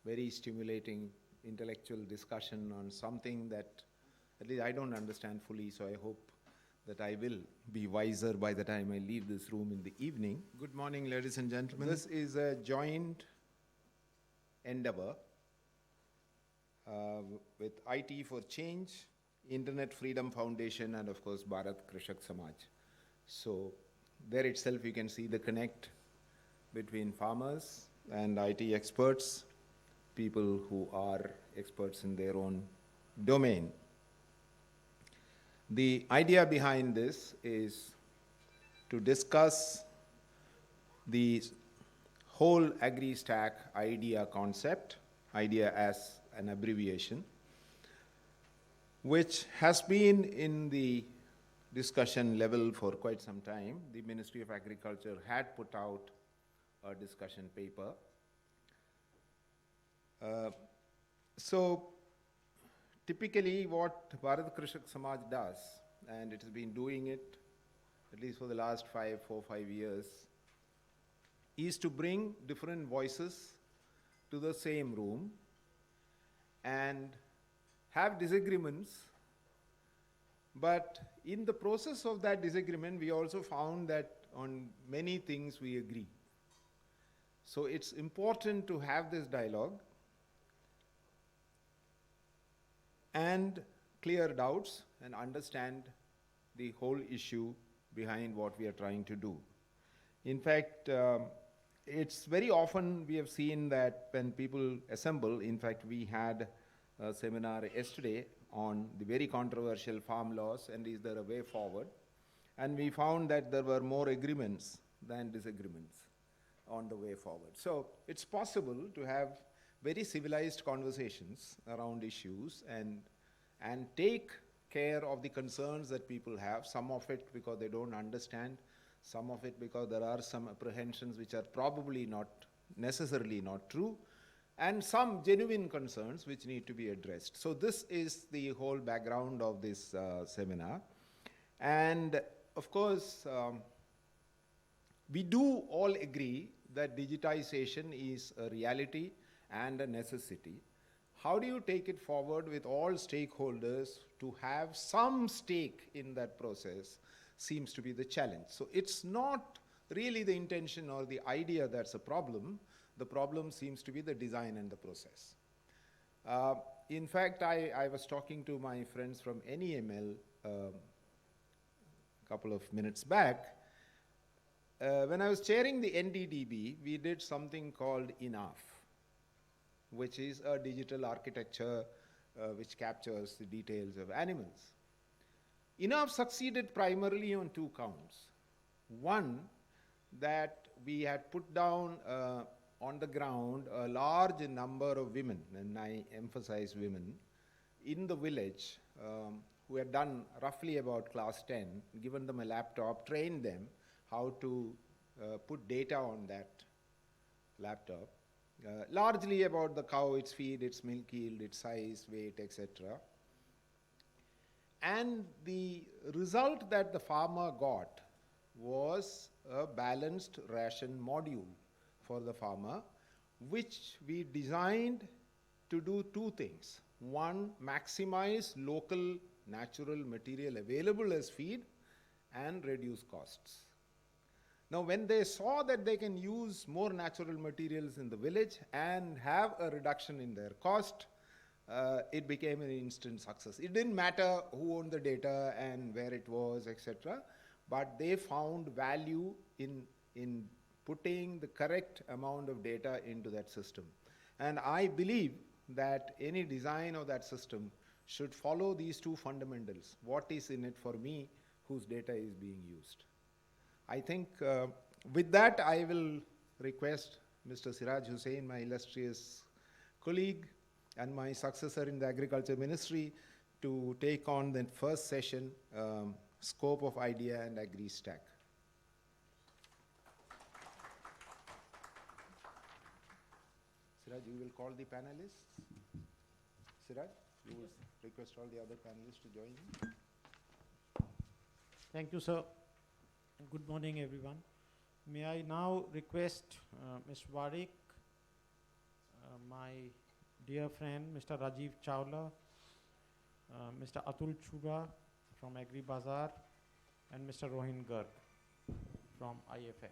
very stimulating intellectual discussion on something that at least I don't understand fully, so I hope that I will be wiser by the time I leave this room in the evening. Good morning, ladies and gentlemen. This is a joint endeavor with IT for Change, Internet Freedom Foundation, and of course Bharat Krishak Samaj. So there itself you can see the connect between farmers and IT experts, people who are experts in their own domain. The idea behind this is to discuss the whole AgriStack idea concept, idea as an abbreviation, which has been in the discussion level for quite some time. The Ministry of Agriculture had put out a discussion paper. So typically what Bharat Krishak Samaj does, and it has been doing it at least for the last 4 or 5 years, is to bring different voices to the same room and have disagreements. But in the process of that disagreement, we also found that on many things we agree. So it's important to have this dialogue and clear doubts and understand the whole issue behind what we are trying to do. In fact, it's very often we have seen that when people assemble, in fact, we had a seminar yesterday on the very controversial farm laws and is there a way forward? And we found that there were more agreements than disagreements on the way forward. So it's possible to have very civilized conversations around issues and take care of the concerns that people have, some of it because they don't understand, some of it because there are some apprehensions which are probably not necessarily not true, and some genuine concerns which need to be addressed. So this is the whole background of this seminar. And of course, we do all agree that digitization is a reality and a necessity. How do you take it forward with all stakeholders to have some stake in that process seems to be the challenge. So it's not really the intention or the idea that's a problem. The problem seems to be the design and the process. In fact, I was talking to my friends from NEML a couple of minutes back. When I was chairing the NDDB, we did something called ENAF, which is a digital architecture which captures the details of animals. ENAF succeeded primarily on 2 counts. One, that we had put down on the ground a large number of women, and I emphasize women, in the village who had done roughly about class 10, given them a laptop, trained them how to put data on that laptop, largely about the cow, its feed, its milk yield, its size, weight, etc. And the result that the farmer got was a balanced ration module for the farmer, which we designed to do 2 things. One, maximize local natural material available as feed and reduce costs. Now, when they saw that they can use more natural materials in the village and have a reduction in their cost, it became an instant success. It didn't matter who owned the data and where it was, etc., but they found value in putting the correct amount of data into that system. And I believe that any design of that system should follow these 2 fundamentals. What is in it for me, whose data is being used? I think with that, I will request Mr. Siraj Hussain, my illustrious colleague and my successor in the Agriculture Ministry, to take on the first session, Scope of Idea and AgriStack. Siraj, you will call the panelists. Siraj, you will request all the other panelists to join in. Thank you, sir. Good morning, everyone. May I now request Ms. Warik, my my dear friend Mr. Rajiv Chawla, Mr. Atul Chura from Agribazaar, and Mr. Rohin Garg from IFF.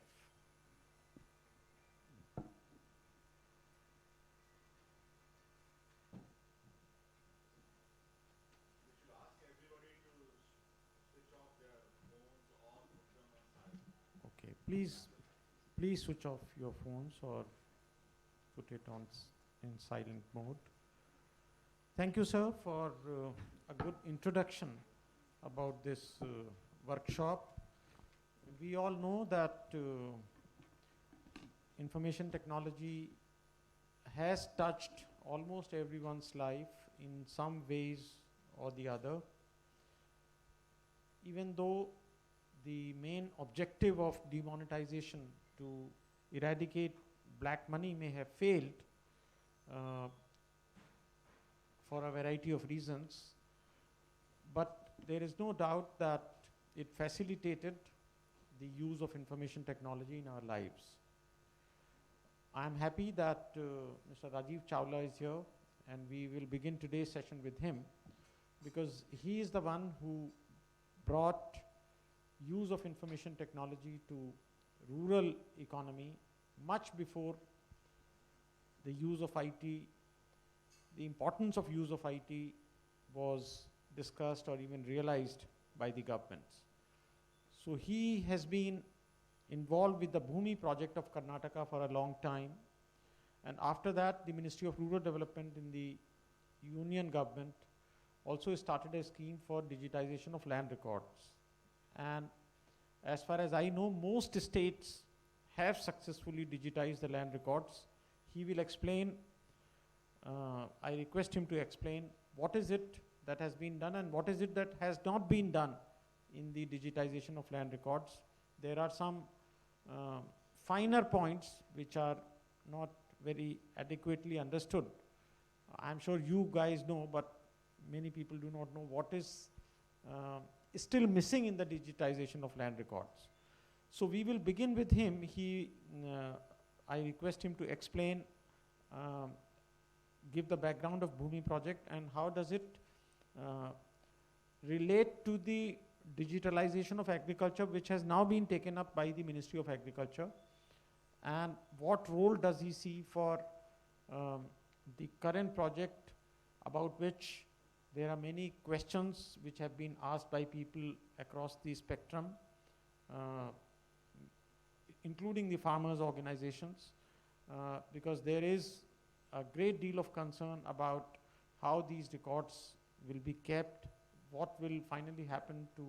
Okay, please switch off your phones or put it on in silent mode. Thank you, sir, for a good introduction about this workshop. We all know that information technology has touched almost everyone's life in some ways or the other. Even though the main objective of demonetization to eradicate black money may have failed for a variety of reasons, but there is no doubt that it facilitated the use of information technology in our lives. I am happy that Mr. Rajiv Chawla is here, and we will begin today's session with him because he is the one who brought use of information technology to rural economy much before the use of IT, the importance of use of IT was discussed or even realized by the governments. So he has been involved with the Bhumi project of Karnataka for a long time, and after that the Ministry of Rural Development in the Union government also started a scheme for digitization of land records. And as far as I know, most states have successfully digitized the land records. He will explain, I request him to explain what is it that has been done and what is it that has not been done in the digitization of land records. There are some finer points which are not very adequately understood. I'm sure you guys know, but many people do not know what is still missing in the digitization of land records. So we will begin with him. I request him to explain, give the background of Bhumi project and how does it relate to the digitalization of agriculture, which has now been taken up by the Ministry of Agriculture, and what role does he see for the current project, about which there are many questions which have been asked by people across the spectrum, including the farmers' organizations, because there is a great deal of concern about how these records will be kept, what will finally happen to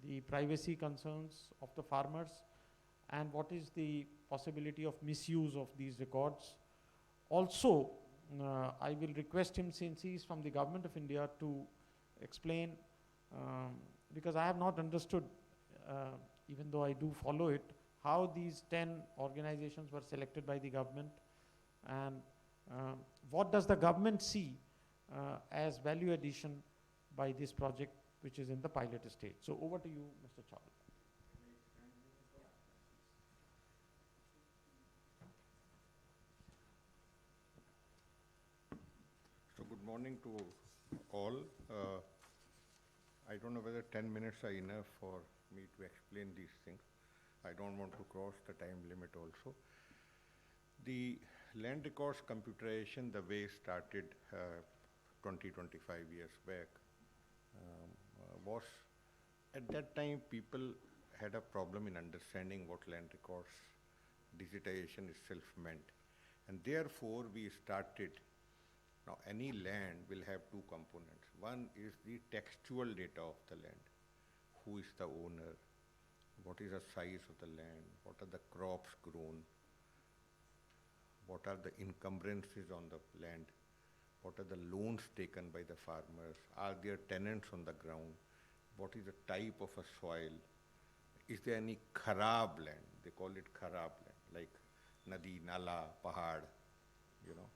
the privacy concerns of the farmers, and what is the possibility of misuse of these records. Also, I will request him, since he is from the Government of India, to explain, because I have not understood, even though I do follow it, how these 10 organizations were selected by the government, and what does the government see as value addition by this project, which is in the pilot stage. So over to you, Mr. Chawla. So good morning to all. I don't know whether 10 minutes are enough for me to explain these things. I don't want to cross the time limit also. The land records computerization, the way started 20, 25 years back, was at that time people had a problem in understanding what land records digitization itself meant. And therefore we started. Now, any land will have two components. One is the textual data of the land. Who is the owner? What is the size of the land? What are the crops grown? What are the encumbrances on the land? What are the loans taken by the farmers? Are there tenants on the ground? What is the type of a soil? Is there any kharab land? They call it kharab land, like nadi, nala, pahad, you know.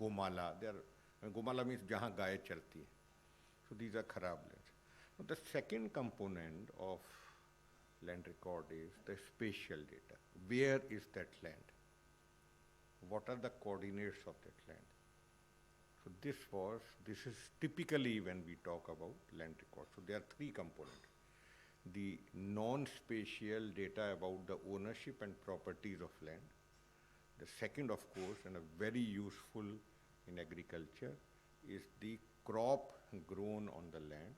Gomala, Gomala means jahan gaye charti hai. So these are kharab lands. Now the second component of land record is the spatial data. Where is that land? what are the coordinates of that land. So this is typically when we talk about land records. So there are three components. The non-spatial data about the ownership and properties of land. The second, of course, and a very useful in agriculture, is the crop grown on the land.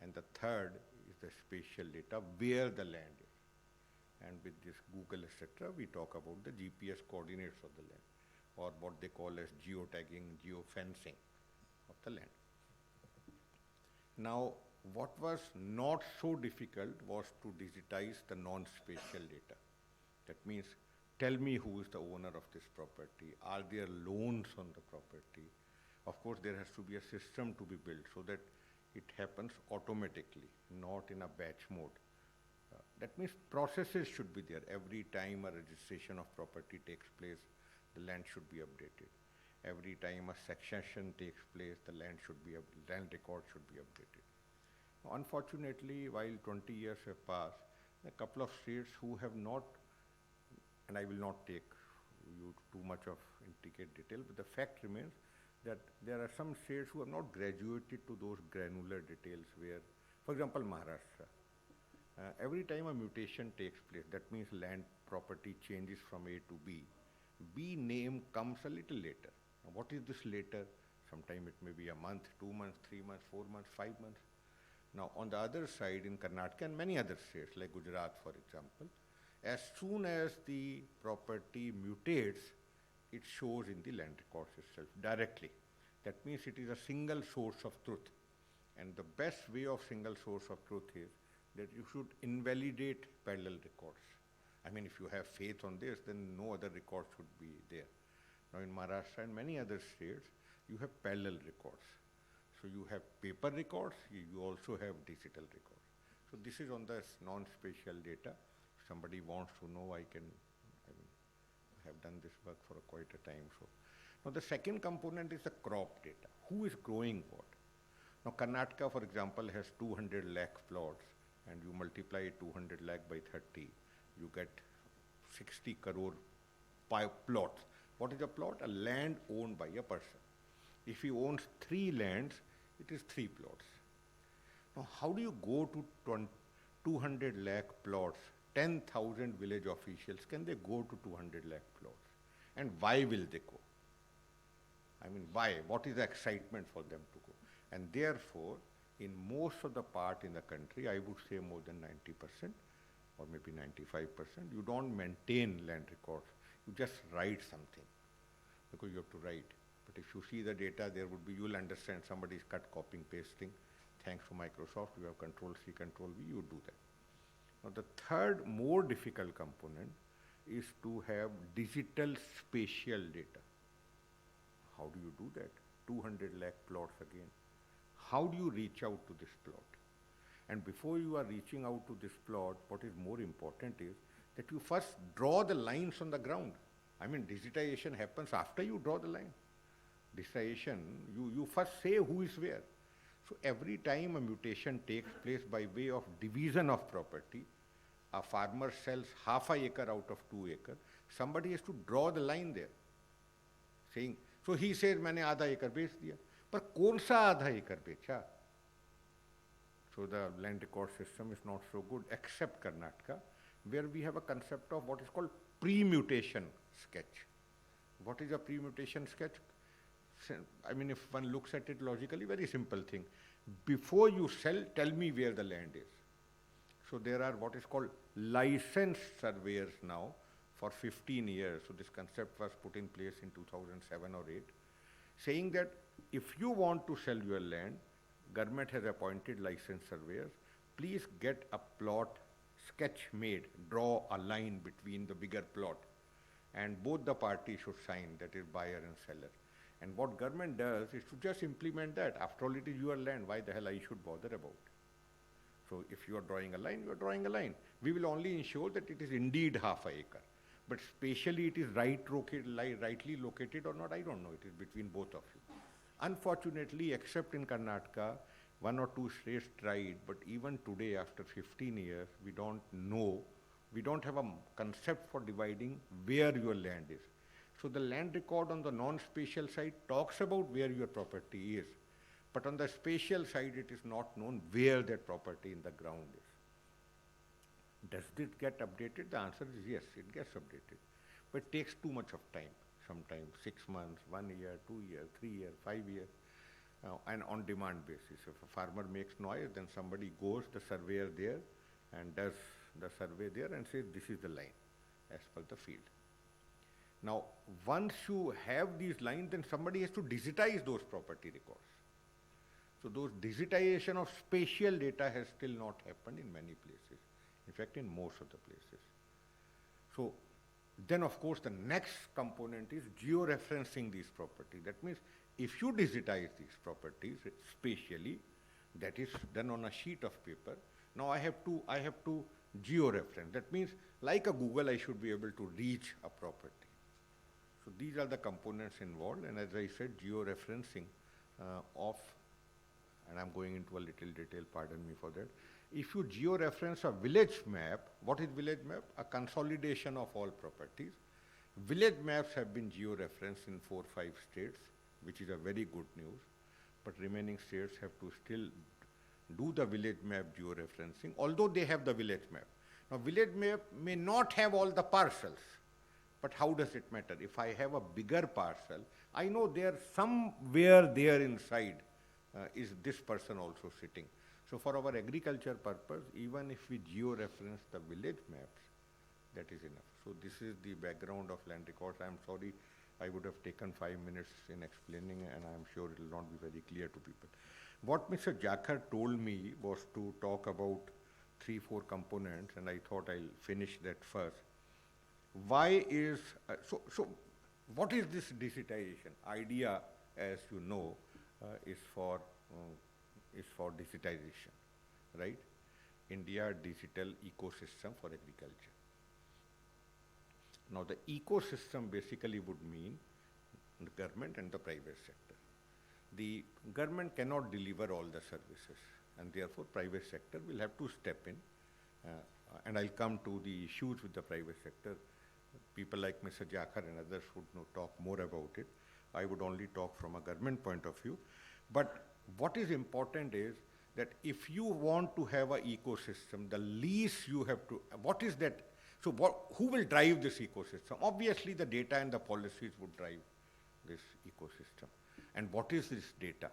And the third is the spatial data, where the land is. And with this Google, etc., we talk about the GPS coordinates of the land, or what they call as geotagging, geofencing of the land. Now, what was not so difficult was to digitize the non-spatial data. That means, tell me who is the owner of this property. Are there loans on the property? Of course, there has to be a system to be built so that it happens automatically, not in a batch mode. That means processes should be there. Every time a registration of property takes place, the land should be updated. Every time a succession takes place, the land record should be updated. Unfortunately, while 20 years have passed, a couple of states who have not, and I will not take you too much of intricate detail, but the fact remains that there are some states who have not graduated to those granular details where, for example, Maharashtra. Every time a mutation takes place, that means land property changes from A to B, B name comes a little later. Now, what is this later? Sometime it may be a month, 2 months, 3 months, 4 months, 5 months. Now, on the other side, in Karnataka and many other states, like Gujarat, for example, as soon as the property mutates, it shows in the land records itself directly. That means it is a single source of truth. And the best way of single source of truth is that you should invalidate parallel records. I mean, if you have faith on this, then no other record should be there. Now, in Maharashtra and many other states, you have parallel records. So you have paper records, you also have digital records. So this is on the non-spatial data. If somebody wants to know, I have done this work for quite a time. So now the second component is the crop data. Who is growing what? Now Karnataka, for example, has 200 lakh plots, and you multiply 200 lakh by 30, you get 60 crore plots. What is a plot? A land owned by a person. If he owns 3 lands, it is 3 plots. Now, how do you go to 200 lakh plots? 10,000 village officials, can they go to 200 lakh plots? And why will they go? I mean, why? What is the excitement for them to go? And therefore, in most of the part in the country, I would say more than 90%, or maybe 95%, you don't maintain land records. You just write something, because you have to write. But if you see the data, you will understand somebody is cut, copying, pasting. Thanks to Microsoft, you have Control-C, Control-V, you do that. Now the third, more difficult component is to have digital spatial data. How do you do that? 200 lakh plots again. How do you reach out to this plot? And before you are reaching out to this plot, what is more important is that you first draw the lines on the ground. I mean, digitization happens after you draw the line. Digitization, you first say who is where. So every time a mutation takes place by way of division of property, a farmer sells half an acre out of 2 acres, somebody has to draw the line there, saying, so he says, मैंने आधा एकड़ बेच दिया, पर कौन सा आधा एकड़ बेचा? So the land record system is not so good, except Karnataka, where we have a concept of what is called pre-mutation sketch. What is a pre-mutation sketch? I mean, if one looks at it logically, very simple thing. Before you sell, tell me where the land is. So there are what is called licensed surveyors now for 15 years. So this concept was put in place in 2007 or 8, saying that if you want to sell your land, government has appointed licensed surveyors. Please get a plot sketch made, draw a line between the bigger plot, and both the parties should sign, that is buyer and seller. And what government does is to just implement that. After all, it is your land. Why the hell I should bother about? So if you are drawing a line, you are drawing a line. We will only ensure that it is indeed half an acre. But spatially it is rightly located or not, I don't know. It is between both of you. Unfortunately, except in Karnataka, 1 or 2 states tried, but even today, after 15 years, we don't know, we don't have a concept for dividing where your land is. So the land record on the non-spatial side talks about where your property is, but on the spatial side, it is not known where that property in the ground is. Does it get updated? The answer is yes, it gets updated. But it takes too much of time, sometimes 6 months, 1 year, 2 years, 3 years, 5 years, and on demand basis. If a farmer makes noise, then somebody goes, the surveyor there, and does the survey there and says, this is the line as per the field. Now, once you have these lines, then somebody has to digitize those property records. So those digitization of spatial data has still not happened in many places. In fact, in most of the places. So then, of course, the next component is georeferencing these properties. That means if you digitize these properties spatially, that is done on a sheet of paper. Now I have to georeference. That means like a Google, I should be able to reach a property. So these are the components involved, and as I said, georeferencing of, and I'm going into a little detail, pardon me for that. If you georeference a village map, what is village map? A consolidation of all properties. Village maps have been georeferenced in 4 or 5 states, which is a very good news, but remaining states have to still do the village map georeferencing, although they have the village map. Now, village map may not have all the parcels, but how does it matter? If I have a bigger parcel, I know there somewhere there inside is this person also sitting. So for our agriculture purpose, even if we georeference the village maps, that is enough. So this is the background of land records. I'm sorry, I would have taken 5 minutes in explaining, and I'm sure it will not be very clear to people. What Mr. Jakhar told me was to talk about 3 or 4 components, and I thought I'll finish that first. Why is, so what is this digitization? Idea, as you know, is for digitization, right? India digital ecosystem for agriculture. Now the ecosystem basically would mean the government and the private sector. The government cannot deliver all the services, and therefore private sector will have to step in. And I'll come to the issues with the private sector. People like Mr. Jakhar and others would talk more about it. I would only talk from a government point of view. But what is important is that if you want to have an ecosystem, the least you have to, what is that? So who will drive this ecosystem? Obviously, the data and the policies would drive this ecosystem. And what is this data?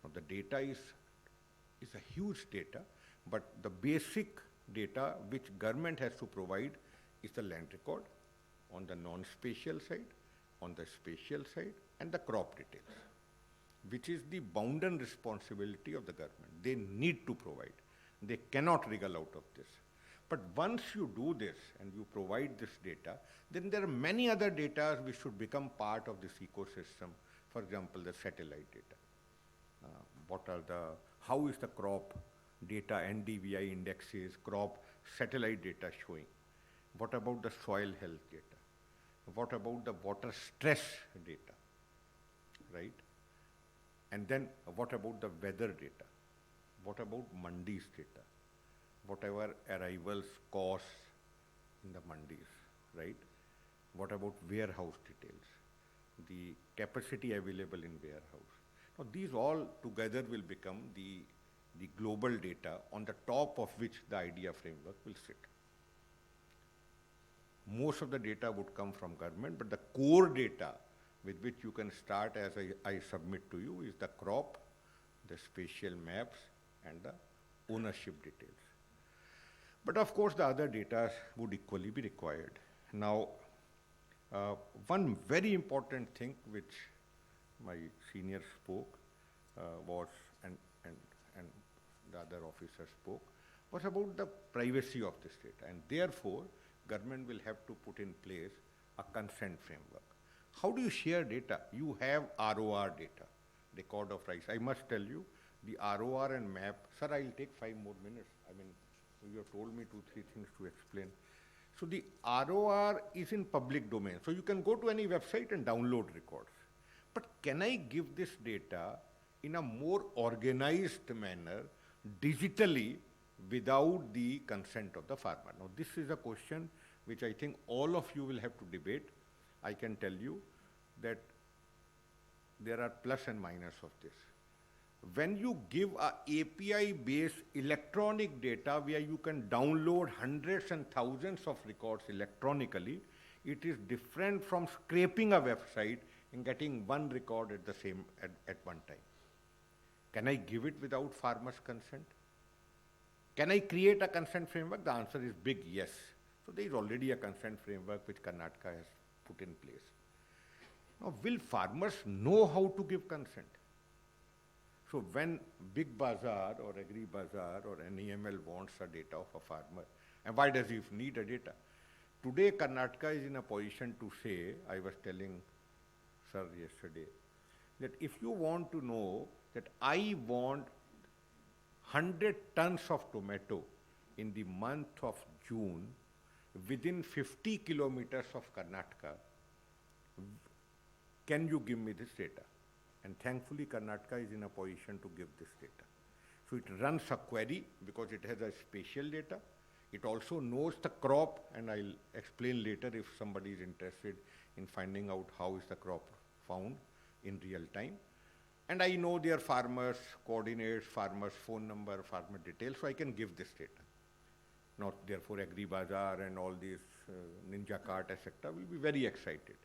Now, the data is a huge data, but the basic data which government has to provide is the land record on the non-spatial side, on the spatial side, and the crop details, which is the bounden responsibility of the government. They need to provide. They cannot wriggle out of this. But once you do this and you provide this data, then there are many other data which should become part of this ecosystem. For example, the satellite data. How is the crop data, NDVI indexes, crop satellite data showing? What about the soil health data? What about the water stress data, right? And then what about the weather data? What about mandis data? Whatever arrivals, costs in the mandis, right? What about warehouse details? The capacity available in warehouse. Now these all together will become the global data on the top of which the idea framework will sit. Most of the data would come from government, but the core data with which you can start, as I submit to you, is the crop, the spatial maps, and the ownership details. But of course, the other data would equally be required. Now, one very important thing which my senior spoke was, and the other officer spoke, was about the privacy of this data. And therefore, government will have to put in place a consent framework. How do you share data? You have ROR data, record of rights. I must tell you, the ROR and map, sir, I'll take 5 more minutes. I mean, you have told me 2, 3 things to explain. So the ROR is in public domain. So you can go to any website and download records. But can I give this data in a more organized manner, digitally, without the consent of the farmer? Now, this is a question which I think all of you will have to debate. I can tell you that there are plus and minus of this. When you give a API-based electronic data where you can download hundreds and thousands of records electronically, it is different from scraping a website and getting one record at one time. Can I give it without farmers' consent? Can I create a consent framework? The answer is big yes. So there is already a consent framework which Karnataka has put in place. Now, will farmers know how to give consent? So when Big Bazaar or Agribazaar or NEML wants a data of a farmer, and why does he need a data? Today, Karnataka is in a position to say, I was telling sir yesterday, that if you want to know that I want 100 tons of tomato in the month of June within 50 kilometers of Karnataka, can you give me this data? And thankfully, Karnataka is in a position to give this data. So it runs a query because it has a spatial data. It also knows the crop, and I'll explain later if somebody is interested in finding out how is the crop found in real time. And I know their farmers' coordinates, farmers' phone number, farmer details, so I can give this data. Now, therefore, Agribazaar and all these Ninja Cart, etc., will be very excited.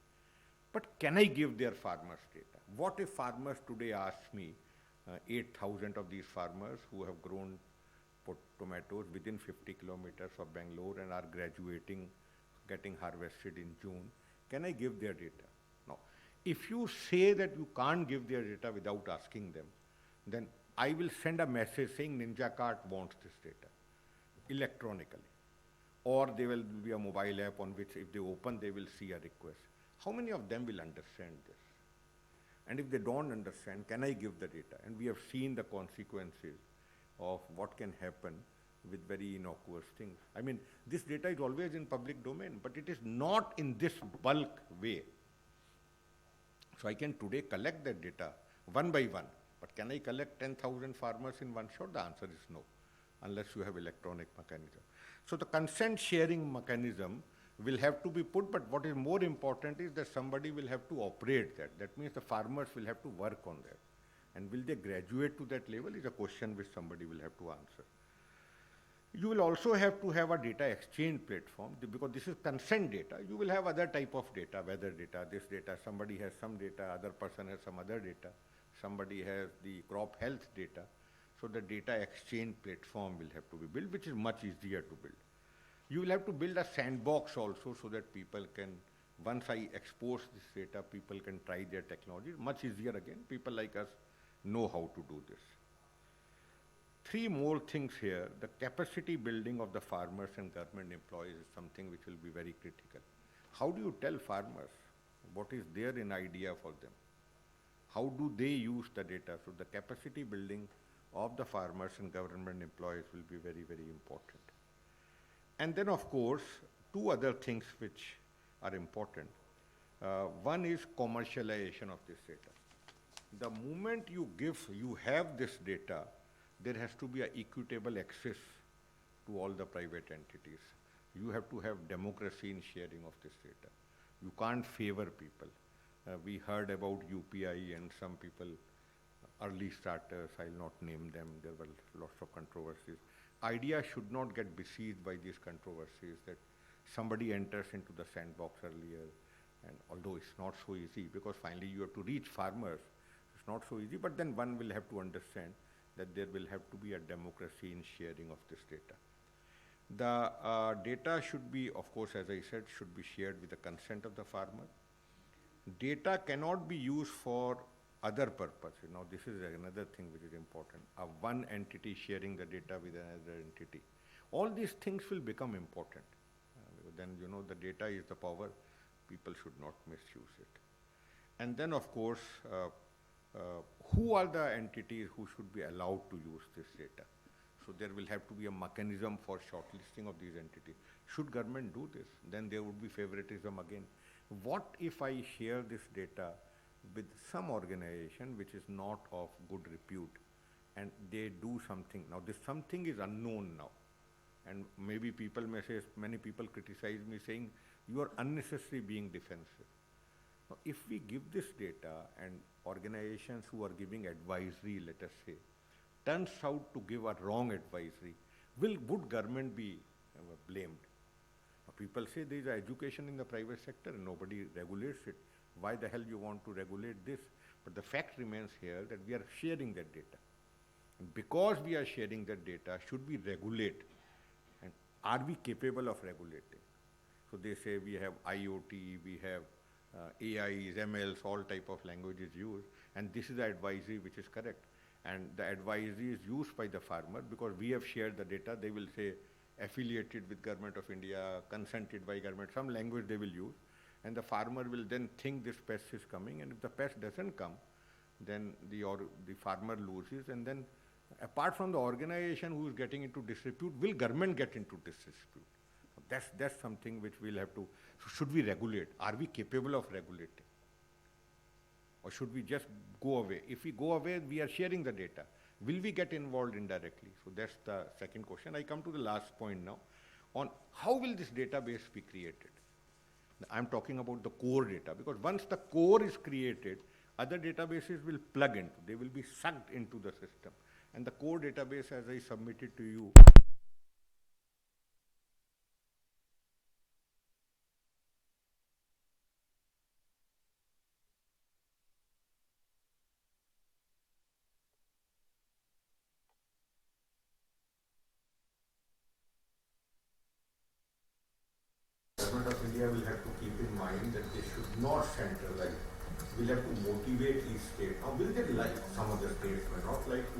But can I give their farmers data? What if farmers today ask me, 8,000 of these farmers who have grown tomatoes within 50 kilometers of Bangalore and are graduating, getting harvested in June, can I give their data? Now, if you say that you can't give their data without asking them, then I will send a message saying Ninja Cart wants this data electronically. Or there will be a mobile app on which if they open, they will see a request. How many of them will understand this? And if they don't understand, can I give the data? And we have seen the consequences of what can happen with very innocuous things. I mean, this data is always in public domain, but it is not in this bulk way. So I can today collect that data one by one, but can I collect 10,000 farmers in one shot? The answer is no, unless you have electronic mechanism. So the consent sharing mechanism will have to be put, but what is more important is that somebody will have to operate that. That means the farmers will have to work on that. And will they graduate to that level is a question which somebody will have to answer. You will also have to have a data exchange platform because this is consent data. You will have other type of data, weather data, this data, somebody has some data, other person has some other data, somebody has the crop health data. So the data exchange platform will have to be built, which is much easier to build. You will have to build a sandbox also so that people can, once I expose this data, people can try their technology. Much easier again, people like us know how to do this. Three more things here. The capacity building of the farmers and government employees is something which will be very critical. How do you tell farmers what is there in idea for them? How do they use the data? So the capacity building of the farmers and government employees will be very, very important. And then, of course, two other things which are important. One is commercialization of this data. The moment you have this data, there has to be an equitable access to all the private entities. You have to have democracy in sharing of this data. You can't favor people. We heard about UPI and some people, early starters, I'll not name them, there were lots of controversies. Idea should not get besieged by these controversies that somebody enters into the sandbox earlier, and although it's not so easy because finally you have to reach farmers, it's not so easy, but then one will have to understand that there will have to be a democracy in sharing of this data. The data should be, of course, as I said, should be shared with the consent of the farmer. Data cannot be used for other purposes. Now, this is another thing which is important. One entity sharing the data with another entity. All these things will become important. Then, you know, the data is the power. People should not misuse it. And then, of course, who are the entities who should be allowed to use this data? So there will have to be a mechanism for shortlisting of these entities. Should government do this? Then there would be favoritism again. What if I share this data with some organization which is not of good repute and they do something? Now this something is unknown now. And maybe people may say, many people criticize me saying, you are unnecessarily being defensive. Now, if we give this data and organizations who are giving advisory, let us say, turns out to give a wrong advisory, would government be blamed? Now, people say there is education in the private sector and nobody regulates it. Why the hell you want to regulate this? But the fact remains here that we are sharing that data. And because we are sharing that data, should we regulate? And are we capable of regulating? So they say we have IoT, we have AIs, MLs, all type of languages used, and this is the advisory which is correct. And the advisory is used by the farmer because we have shared the data. They will say affiliated with Government of India, consented by government, some language they will use. And the farmer will then think this pest is coming, and if the pest doesn't come, then the farmer loses. And then apart from the organization who is getting into disrepute, will government get into disrepute? That's something which we'll have to, so should we regulate? Are we capable of regulating? Or should we just go away? If we go away, we are sharing the data. Will we get involved indirectly? So that's the second question. I come to the last point now on how will this database be created? I'm talking about the core data, because once the core is created, other databases will plug in. They will be sucked into the system. And the core database, as I submitted to you, Government of India will have to keep in mind that they should not centralize. We'll have to motivate each state. Now, will they like some of the states may not like to?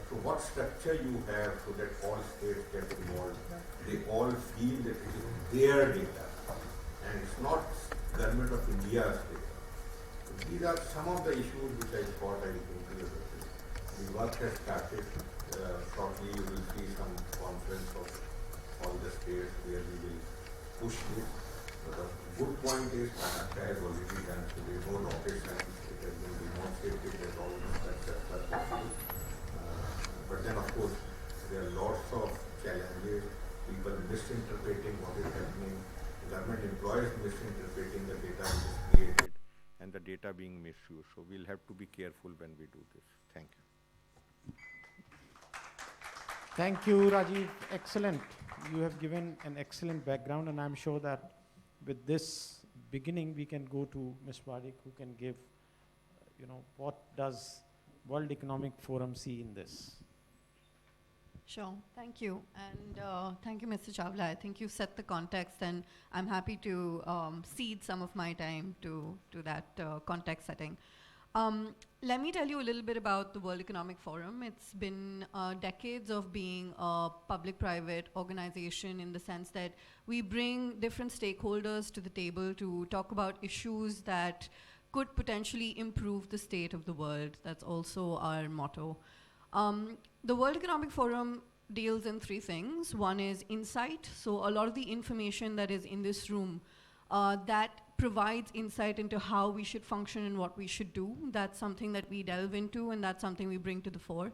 So what structure you have so that all states get involved? They all feel that it is their data and it's not Government of India's data. So these are some of the issues which I thought I would bring to your attention. The work has started. Shortly you will see some conference of all the states where we will push this. But the good point is Maharashtra has already done, so there is no rocket science. It has been demonstrated as almost successful. But then of course there are lots of challenges, people misinterpreting what is happening, government employees misinterpreting the data which is created, and the data being misused. So we'll have to be careful when we do this. Thank you. Thank you, Rajiv. Excellent. You have given an excellent background, and I'm sure that with this beginning, we can go to Ms. Wadik, who can give, what does World Economic Forum see in this? Sure, thank you. And thank you, Mr. Chawla. I think you set the context, and I'm happy to cede some of my time to that context setting. Let me tell you a little bit about the World Economic Forum. It's been decades of being a public-private organization in the sense that we bring different stakeholders to the table to talk about issues that could potentially improve the state of the world. That's also our motto. The World Economic Forum deals in three things. One is insight. So a lot of the information that is in this room that provides insight into how we should function and what we should do. That's something that we delve into, and that's something we bring to the fore.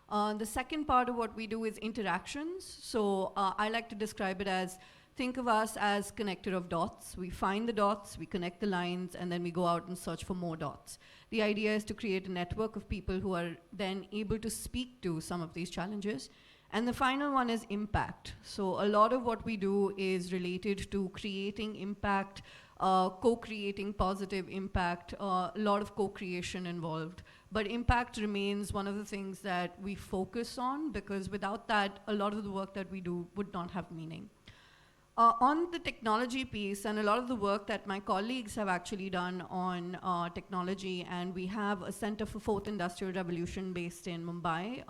The second part of what we do is interactions. So I like to describe it as, think of us as connector of dots. We find the dots, we connect the lines, and then we go out and search for more dots. The idea is to create a network of people who are then able to speak to some of these challenges. And the final one is impact. So a lot of what we do is related to creating impact, co-creating positive impact, a lot of co-creation involved. But impact remains one of the things that we focus on, because without that, a lot of the work that we do would not have meaning. On the technology piece, and a lot of the work that my colleagues have actually done on technology, and we have a Center for Fourth Industrial Revolution based in Mumbai.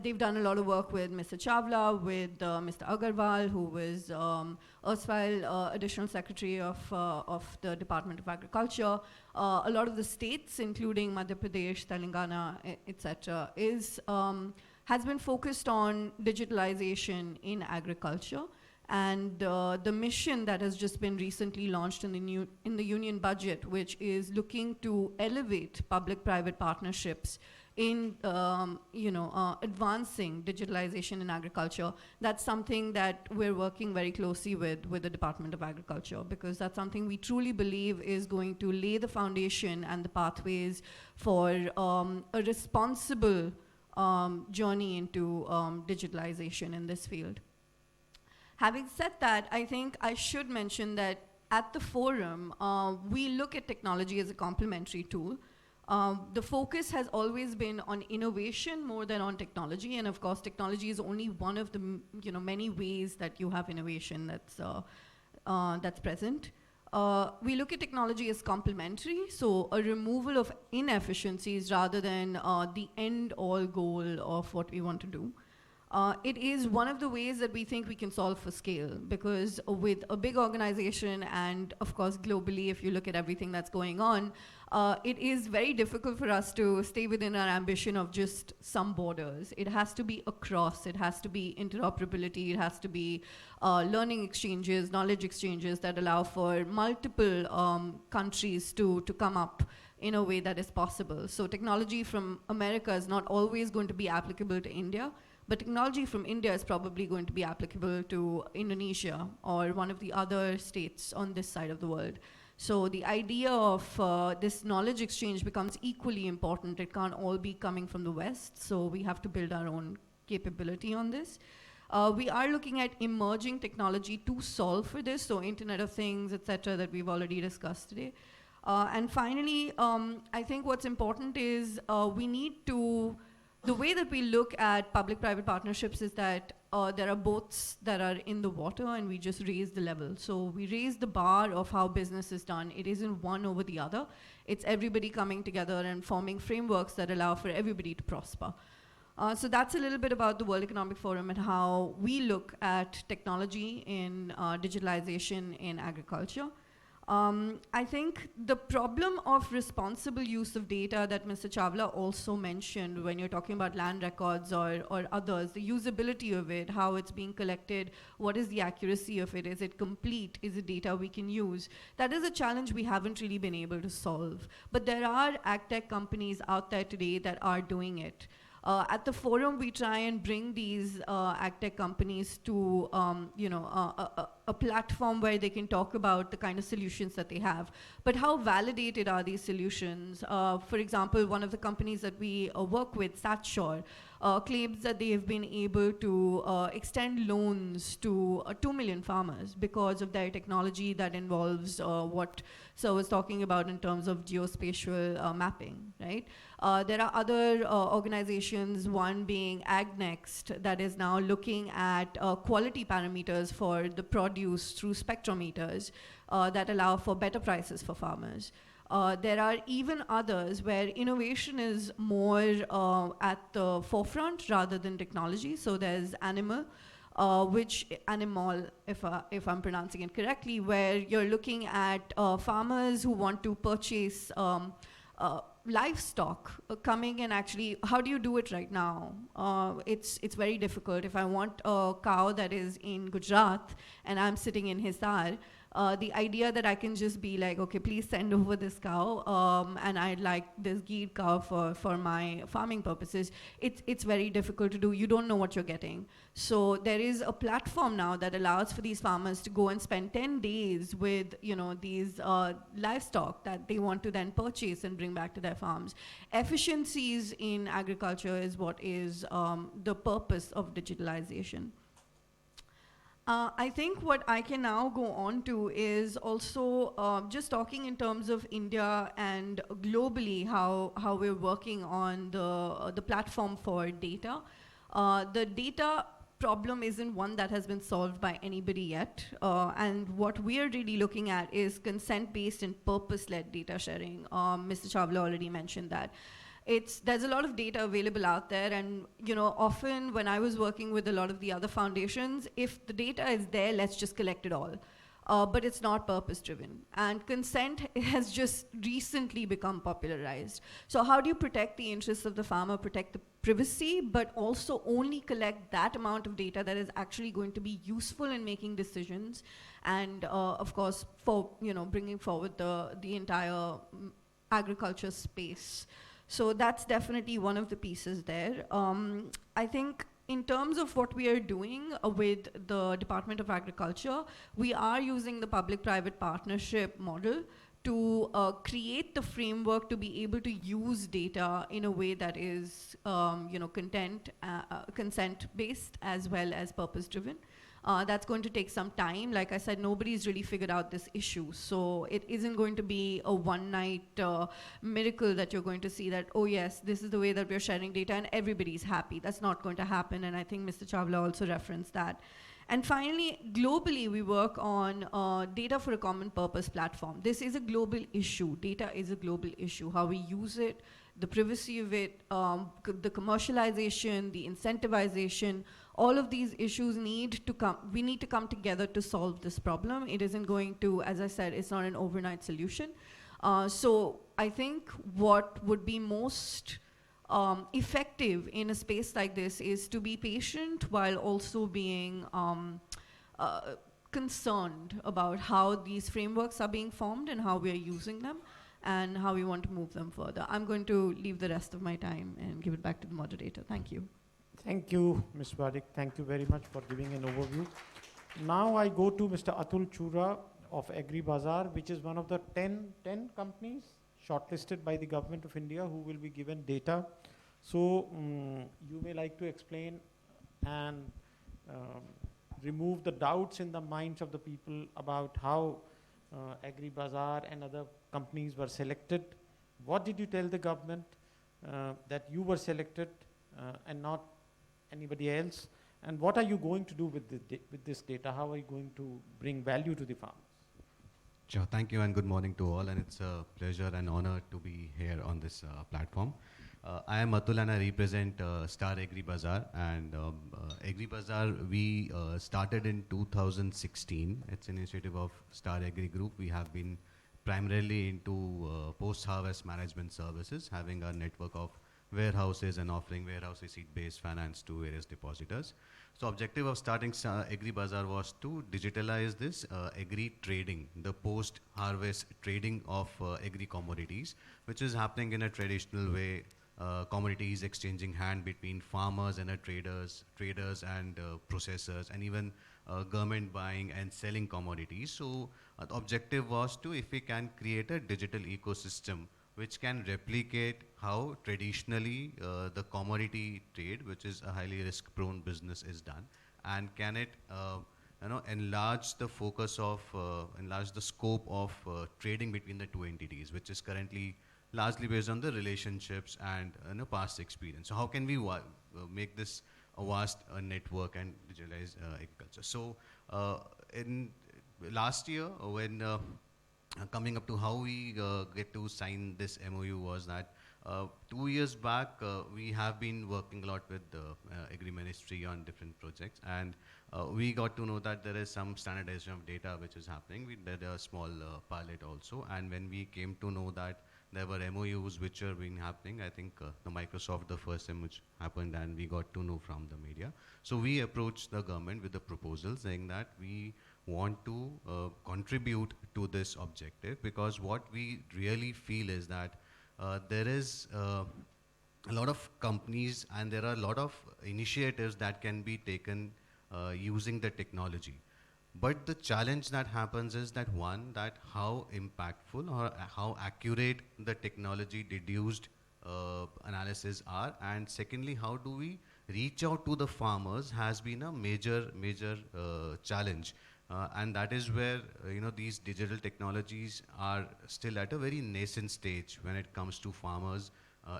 They've done a lot of work with Mr. Chawla, with Mr. Agarwal, who was erstwhile Additional Secretary of the Department of Agriculture. A lot of the states, including Madhya Pradesh, Telangana, etc., has been focused on digitalization in agriculture. And the mission that has just been recently launched in the union budget, which is looking to elevate public-private partnerships in advancing digitalization in agriculture. That's something that we're working very closely with the Department of Agriculture, because that's something we truly believe is going to lay the foundation and the pathways for a responsible journey into digitalization in this field. Having said that, I think I should mention that at the forum, we look at technology as a complementary tool. The focus has always been on innovation more than on technology, and of course, technology is only one of the many ways that you have innovation that's present. We look at technology as complementary, so a removal of inefficiencies rather than the end-all goal of what we want to do. It is one of the ways that we think we can solve for scale, because with a big organization and of course globally, if you look at everything that's going on, it is very difficult for us to stay within our ambition of just some borders. It has to be across, it has to be interoperability, it has to be learning exchanges, knowledge exchanges that allow for multiple countries to come up in a way that is possible. So technology from America is not always going to be applicable to India, but technology from India is probably going to be applicable to Indonesia or one of the other states on this side of the world. So the idea of this knowledge exchange becomes equally important. It can't all be coming from the West, so we have to build our own capability on this. We are looking at emerging technology to solve for this, so Internet of Things, et cetera, that we've already discussed today. And finally, I think what's important is we need to the way that we look at public-private partnerships is that there are boats that are in the water and we just raise the level. So we raise the bar of how business is done. It isn't one over the other. It's everybody coming together and forming frameworks that allow for everybody to prosper. So that's a little bit about the World Economic Forum and how we look at technology in digitalization in agriculture. I think the problem of responsible use of data that Mr. Chawla also mentioned when you're talking about land records or others, the usability of it, how it's being collected, what is the accuracy of it, is it complete, is it data we can use? That is a challenge we haven't really been able to solve. But there are agtech companies out there today that are doing it. At the forum, we try and bring these agtech companies to a platform where they can talk about the kind of solutions that they have. But how validated are these solutions? For example, one of the companies that we work with, Satshore, claims that they have been able to extend loans to 2 million farmers because of their technology that involves what Sir was talking about in terms of geospatial mapping, right? There are other organizations, one being AgNext, that is now looking at quality parameters for the produce through spectrometers that allow for better prices for farmers. There are even others where innovation is more at the forefront rather than technology. So there's Animal, if I'm pronouncing it correctly, where you're looking at farmers who want to purchase livestock coming and actually, how do you do it right now? It's very difficult. If I want a cow that is in Gujarat and I'm sitting in Hisar, the idea that I can just be like, okay, please send over this cow, and I'd like this ghee cow for my farming purposes, it's very difficult to do. You don't know what you're getting. So there is a platform now that allows for these farmers to go and spend 10 days with these livestock that they want to then purchase and bring back to their farms. Efficiencies in agriculture is what is the purpose of digitalization. I think what I can now go on to is also just talking in terms of India and globally how we're working on the platform for data. The data problem isn't one that has been solved by anybody yet. And what we're really looking at is consent-based and purpose-led data sharing. Mr. Chawla already mentioned that. There's a lot of data available out there, and often when I was working with a lot of the other foundations, if the data is there, let's just collect it all. but it's not purpose driven. And consent has just recently become popularized. So how do you protect the interests of the farmer, protect the privacy, but also only collect that amount of data that is actually going to be useful in making decisions, and of course for bringing forward the entire agriculture space. So that's definitely one of the pieces there. I think in terms of what we are doing with the Department of Agriculture, we are using the public-private partnership model to create the framework to be able to use data in a way that is, consent-based as well as purpose-driven. That's going to take some time. Like I said, nobody's really figured out this issue. So it isn't going to be a one-night miracle that you're going to see that, oh yes, this is the way that we're sharing data and everybody's happy. That's not going to happen. And I think Mr. Chawla also referenced that. And finally, globally, we work on data for a common purpose platform. This is a global issue. Data is a global issue. How we use it, the privacy of it, the commercialization, the incentivization, all of these issues we need to come together to solve this problem. It isn't going to, as I said, it's not an overnight solution. So I think what would be most effective in a space like this is to be patient while also being concerned about how these frameworks are being formed and how we are using them and how we want to move them further. I'm going to leave the rest of my time and give it back to the moderator. Thank you. Thank you, Ms. Badik. Thank you very much for giving an overview. Now I go to Mr. Atul Chura of Agribazaar, which is one of the 10 companies shortlisted by the Government of India who will be given data. So you may like to explain and remove the doubts in the minds of the people about how Agribazaar and other companies were selected. What did you tell the government that you were selected and not anybody else? And what are you going to do with this data? How are you going to bring value to the farmers? Sure, thank you and good morning to all, and it's a pleasure and honor to be here on this platform. I am Atul and I represent Star Agribazaar, and Agribazaar we started in 2016. It's an initiative of Star Agri Group. We have been primarily into post-harvest management services, having a network of warehouses and offering warehouse receipt-based finance to various depositors. So objective of starting Agribazaar was to digitalize this agri trading, the post-harvest trading of agri commodities, which is happening in a traditional way, commodities exchanging hand between farmers and traders and processors, and even government buying and selling commodities. So the objective was to, if we can create a digital ecosystem which can replicate how traditionally the commodity trade, which is a highly risk-prone business, is done, and can it enlarge the focus of, enlarge the scope of trading between the two entities, which is currently largely based on the relationships and past experience. So how can we make this a vast network and digitalize agriculture? So in last year, when coming up to how we get to sign this MOU was that 2 years back, we have been working a lot with the Agri Ministry on different projects, and we got to know that there is some standardization of data which is happening. We did a small pilot also, and when we came to know that there were MOUs which are being happening, I think the Microsoft, the first time which happened, and we got to know from the media. So we approached the government with a proposal saying that we want to contribute to this objective, because what we really feel is that there is a lot of companies and there are a lot of initiatives that can be taken using the technology. But the challenge that happens is that, one, that how impactful or how accurate the technology deduced analysis are, and secondly, how do we reach out to the farmers has been a major challenge. And that is where these digital technologies are still at a very nascent stage when it comes to farmers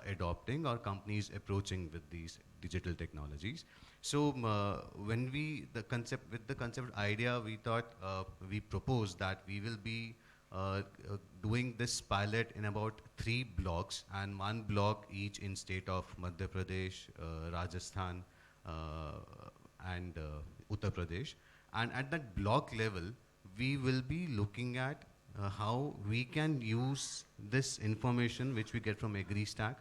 adopting or companies approaching with these digital technologies. So when with the concept idea, we thought, we proposed that we will be doing this pilot in about 3 blocks, and 1 block each in state of Madhya Pradesh, Rajasthan, and Uttar Pradesh. And at that block level, we will be looking at how we can use this information which we get from AgriStack,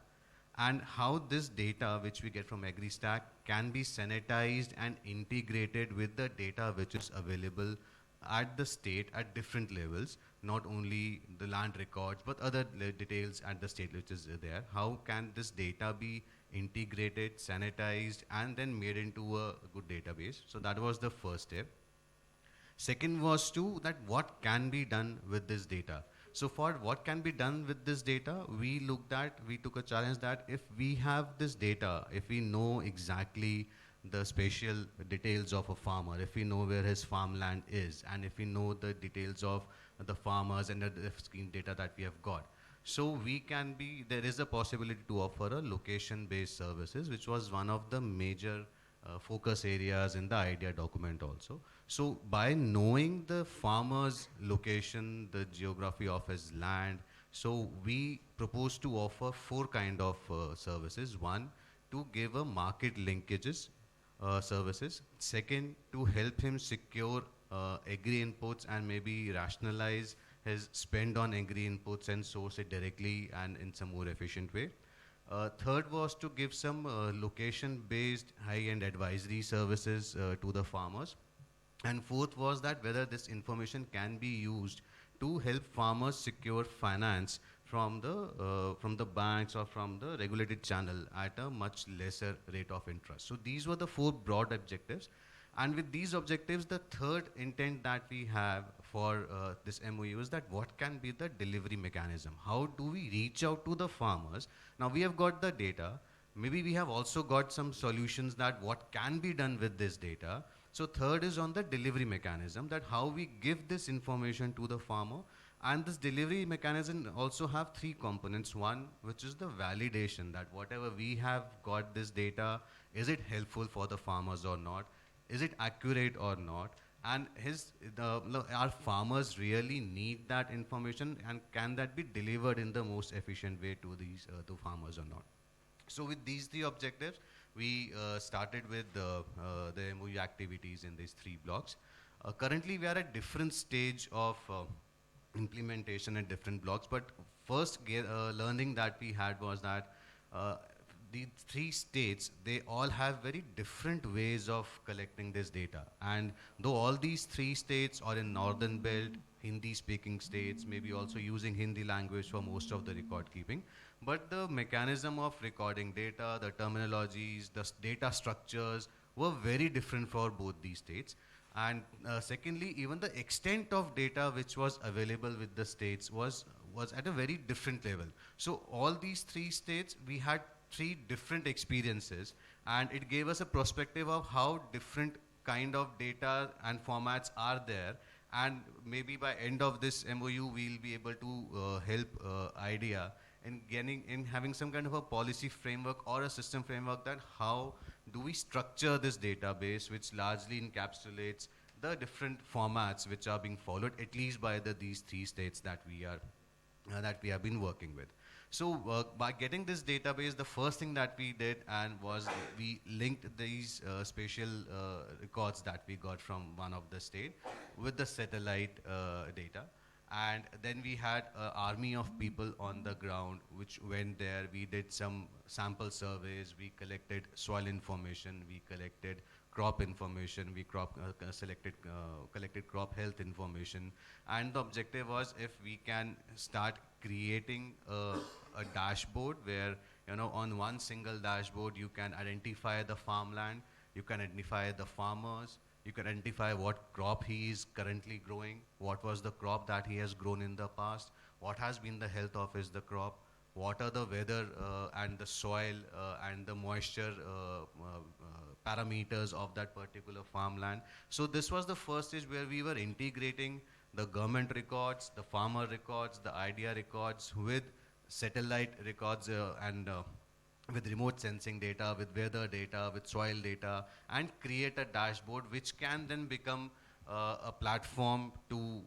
and how this data which we get from AgriStack can be sanitized and integrated with the data which is available at the state at different levels, not only the land records but other details at the state which is there. How can this data be integrated, sanitized, and then made into a good database? So that was the first step. Second was to that what can be done with this data. So for what can be done with this data, we took a challenge that if we have this data, if we know exactly the spatial details of a farmer, if we know where his farmland is, and if we know the details of the farmers and the scheme data that we have got, so there is a possibility to offer a location-based services, which was one of the major focus areas in the idea document also. So by knowing the farmer's location, the geography of his land, so we propose to offer four kind of services. One, to give a market linkages services. Second, to help him secure agri inputs and maybe rationalize his spend on agri inputs and source it directly and in some more efficient way. Third was to give some location-based high-end advisory services to the farmers. And fourth was that whether this information can be used to help farmers secure finance from the banks or from the regulated channel at a much lesser rate of interest. So these were the four broad objectives. And with these objectives, the third intent that we have for this MOU is that what can be the delivery mechanism? How do we reach out to the farmers? Now we have got the data. Maybe we have also got some solutions that what can be done with this data. So third is on the delivery mechanism, that how we give this information to the farmer. And this delivery mechanism also have three components. One, which is the validation, that whatever we have got this data, is it helpful for the farmers or not? Is it accurate or not? And our farmers really need that information, and can that be delivered in the most efficient way to these to farmers or not? So with these three objectives, we started with the MOU activities in these three blocks. Currently, we are at different stage of implementation in different blocks, but first learning that we had was that the three states, they all have very different ways of collecting this data. And though all these three states are in northern belt, Hindi speaking states, maybe also using Hindi language for most of the record keeping, but the mechanism of recording data, the terminologies, the data structures were very different for both these states. And secondly, even the extent of data which was available with the states was at a very different level. So all these three states, we had three different experiences, and it gave us a perspective of how different kind of data and formats are there. And maybe by end of this MOU, we'll be able to help IDEA in having some kind of a policy framework or a system framework, that how do we structure this database which largely encapsulates the different formats which are being followed, at least by these three states that we have been working with. So by getting this database, the first thing that we did was we linked these spatial records that we got from one of the state with the satellite data. And then we had an army of people on the ground which went there. We did some sample surveys, we collected soil information, we collected crop information, we collected crop health information. And the objective was, if we can start creating a dashboard where, on one single dashboard you can identify the farmland, you can identify the farmers, you can identify what crop he is currently growing, what was the crop that he has grown in the past, what has been the health of the crop, what are the weather and the soil and the moisture parameters of that particular farmland. So this was the first stage where we were integrating the government records, the farmer records, the idea records with satellite records and with remote sensing data, with weather data, with soil data, and create a dashboard which can then become a platform to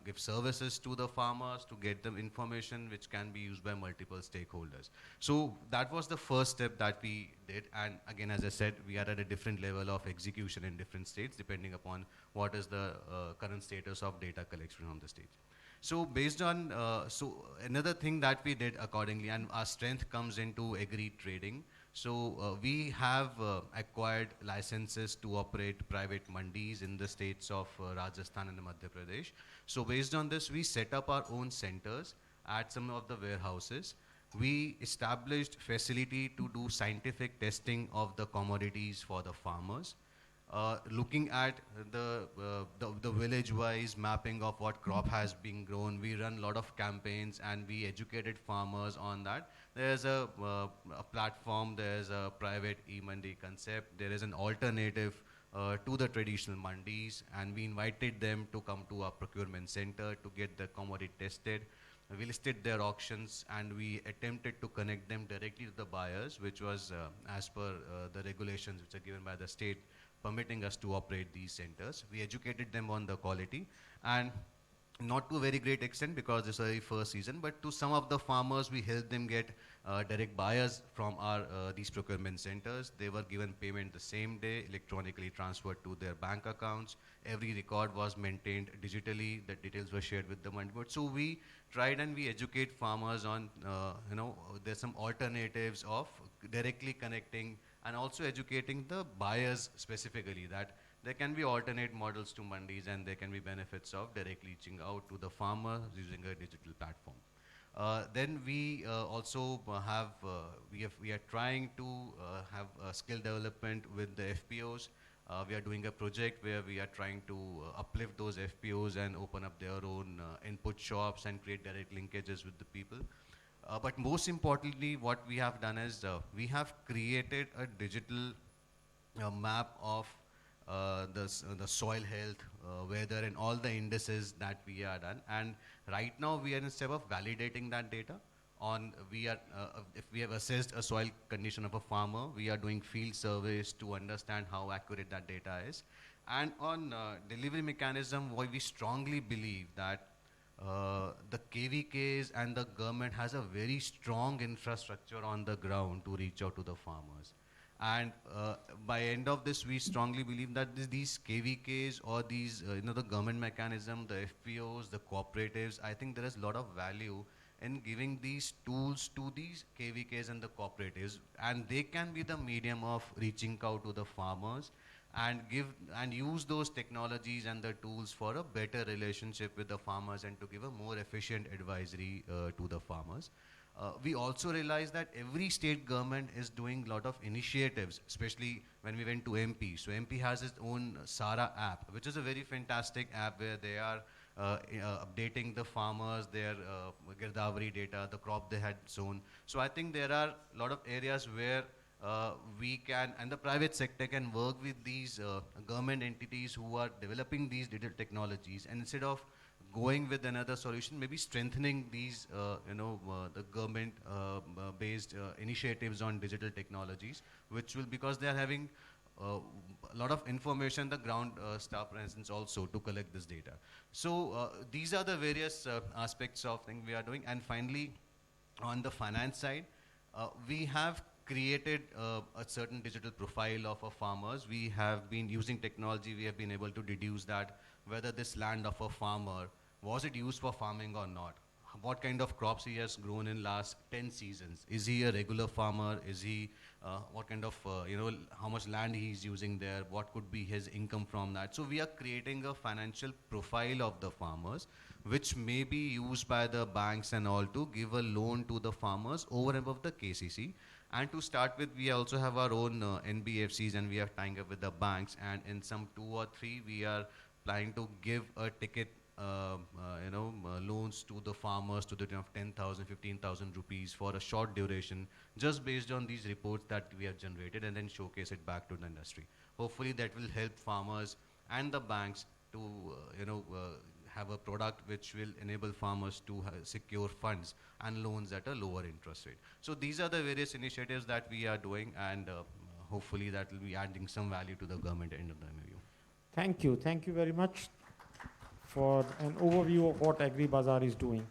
give services to the farmers, to get them information which can be used by multiple stakeholders. So that was the first step that we did, and again, as I said, we are at a different level of execution in different states depending upon what is the current status of data collection on the state. So based on, another thing that we did accordingly, and our strength comes into agri trading. So we have acquired licenses to operate private mandis in the states of Rajasthan and Madhya Pradesh. So based on this, we set up our own centers at some of the warehouses. We established facility to do scientific testing of the commodities for the farmers. Looking at the village-wise mapping of what crop has been grown, we run a lot of campaigns and we educated farmers on that. There's a platform, there's a private e-mandi concept, there is an alternative to the traditional mandis, and we invited them to come to our procurement center to get the commodity tested. We listed their auctions and we attempted to connect them directly to the buyers, which was as per the regulations which are given by the state permitting us to operate these centers. We educated them on the quality, and not to a very great extent because this was the first season, but to some of the farmers we helped them get direct buyers from our these procurement centers. They were given payment the same day, electronically transferred to their bank accounts. Every record was maintained digitally. The details were shared with the mandi board. So we tried and we educate farmers on, there's some alternatives of directly connecting and also educating the buyers specifically that there can be alternate models to mandis and there can be benefits of directly reaching out to the farmer using a digital platform. Then we also we are trying to have skill development with the FPOs. We are doing a project where we are trying to uplift those FPOs and open up their own input shops and create direct linkages with the people. But most importantly, what we have done is we have created a digital map of the soil health, weather, and all the indices that we are done. And right now, we are in a step of validating that data. If we have assessed a soil condition of a farmer, we are doing field surveys to understand how accurate that data is. And on delivery mechanism, we strongly believe that the KVKs and the government has a very strong infrastructure on the ground to reach out to the farmers. And by end of this, we strongly believe that these KVKs or these, the government mechanism, the FPOs, the cooperatives, I think there is a lot of value in giving these tools to these KVKs and the cooperatives, and they can be the medium of reaching out to the farmers and use those technologies and the tools for a better relationship with the farmers and to give a more efficient advisory to the farmers. We also realized that every state government is doing a lot of initiatives, especially when we went to MP. So MP has its own SARA app, which is a very fantastic app where they are updating the farmers, their Girdavari data, the crop they had sown. So I think there are a lot of areas where we can, and the private sector can work with these government entities who are developing these digital technologies, and instead of going with another solution, maybe strengthening these, the government-based initiatives on digital technologies, which will, because they are having a lot of information, the ground staff presence also to collect this data. So these are the various aspects of things we are doing. And finally, on the finance side, we have created a certain digital profile of our farmers. We have been using technology, we have been able to deduce that whether this land of a farmer, was it used for farming or not? What kind of crops he has grown in last 10 seasons? Is he a regular farmer? Is he, what kind of, how much land he is using there? What could be his income from that? So we are creating a financial profile of the farmers, which may be used by the banks and all to give a loan to the farmers over and above the KCC. And to start with, we also have our own NBFCs, and we are tying up with the banks. And in some 2 or 3, we are planning to give a ticket loans to the farmers to the tune of 10,000, 15,000 rupees for a short duration, just based on these reports that we have generated, and then showcase it back to the industry. Hopefully that will help farmers and the banks to have a product which will enable farmers to secure funds and loans at a lower interest rate. So these are the various initiatives that we are doing, and hopefully that will be adding some value to the government end of the MOU. Thank you very much for an overview of what Agribazaar is doing.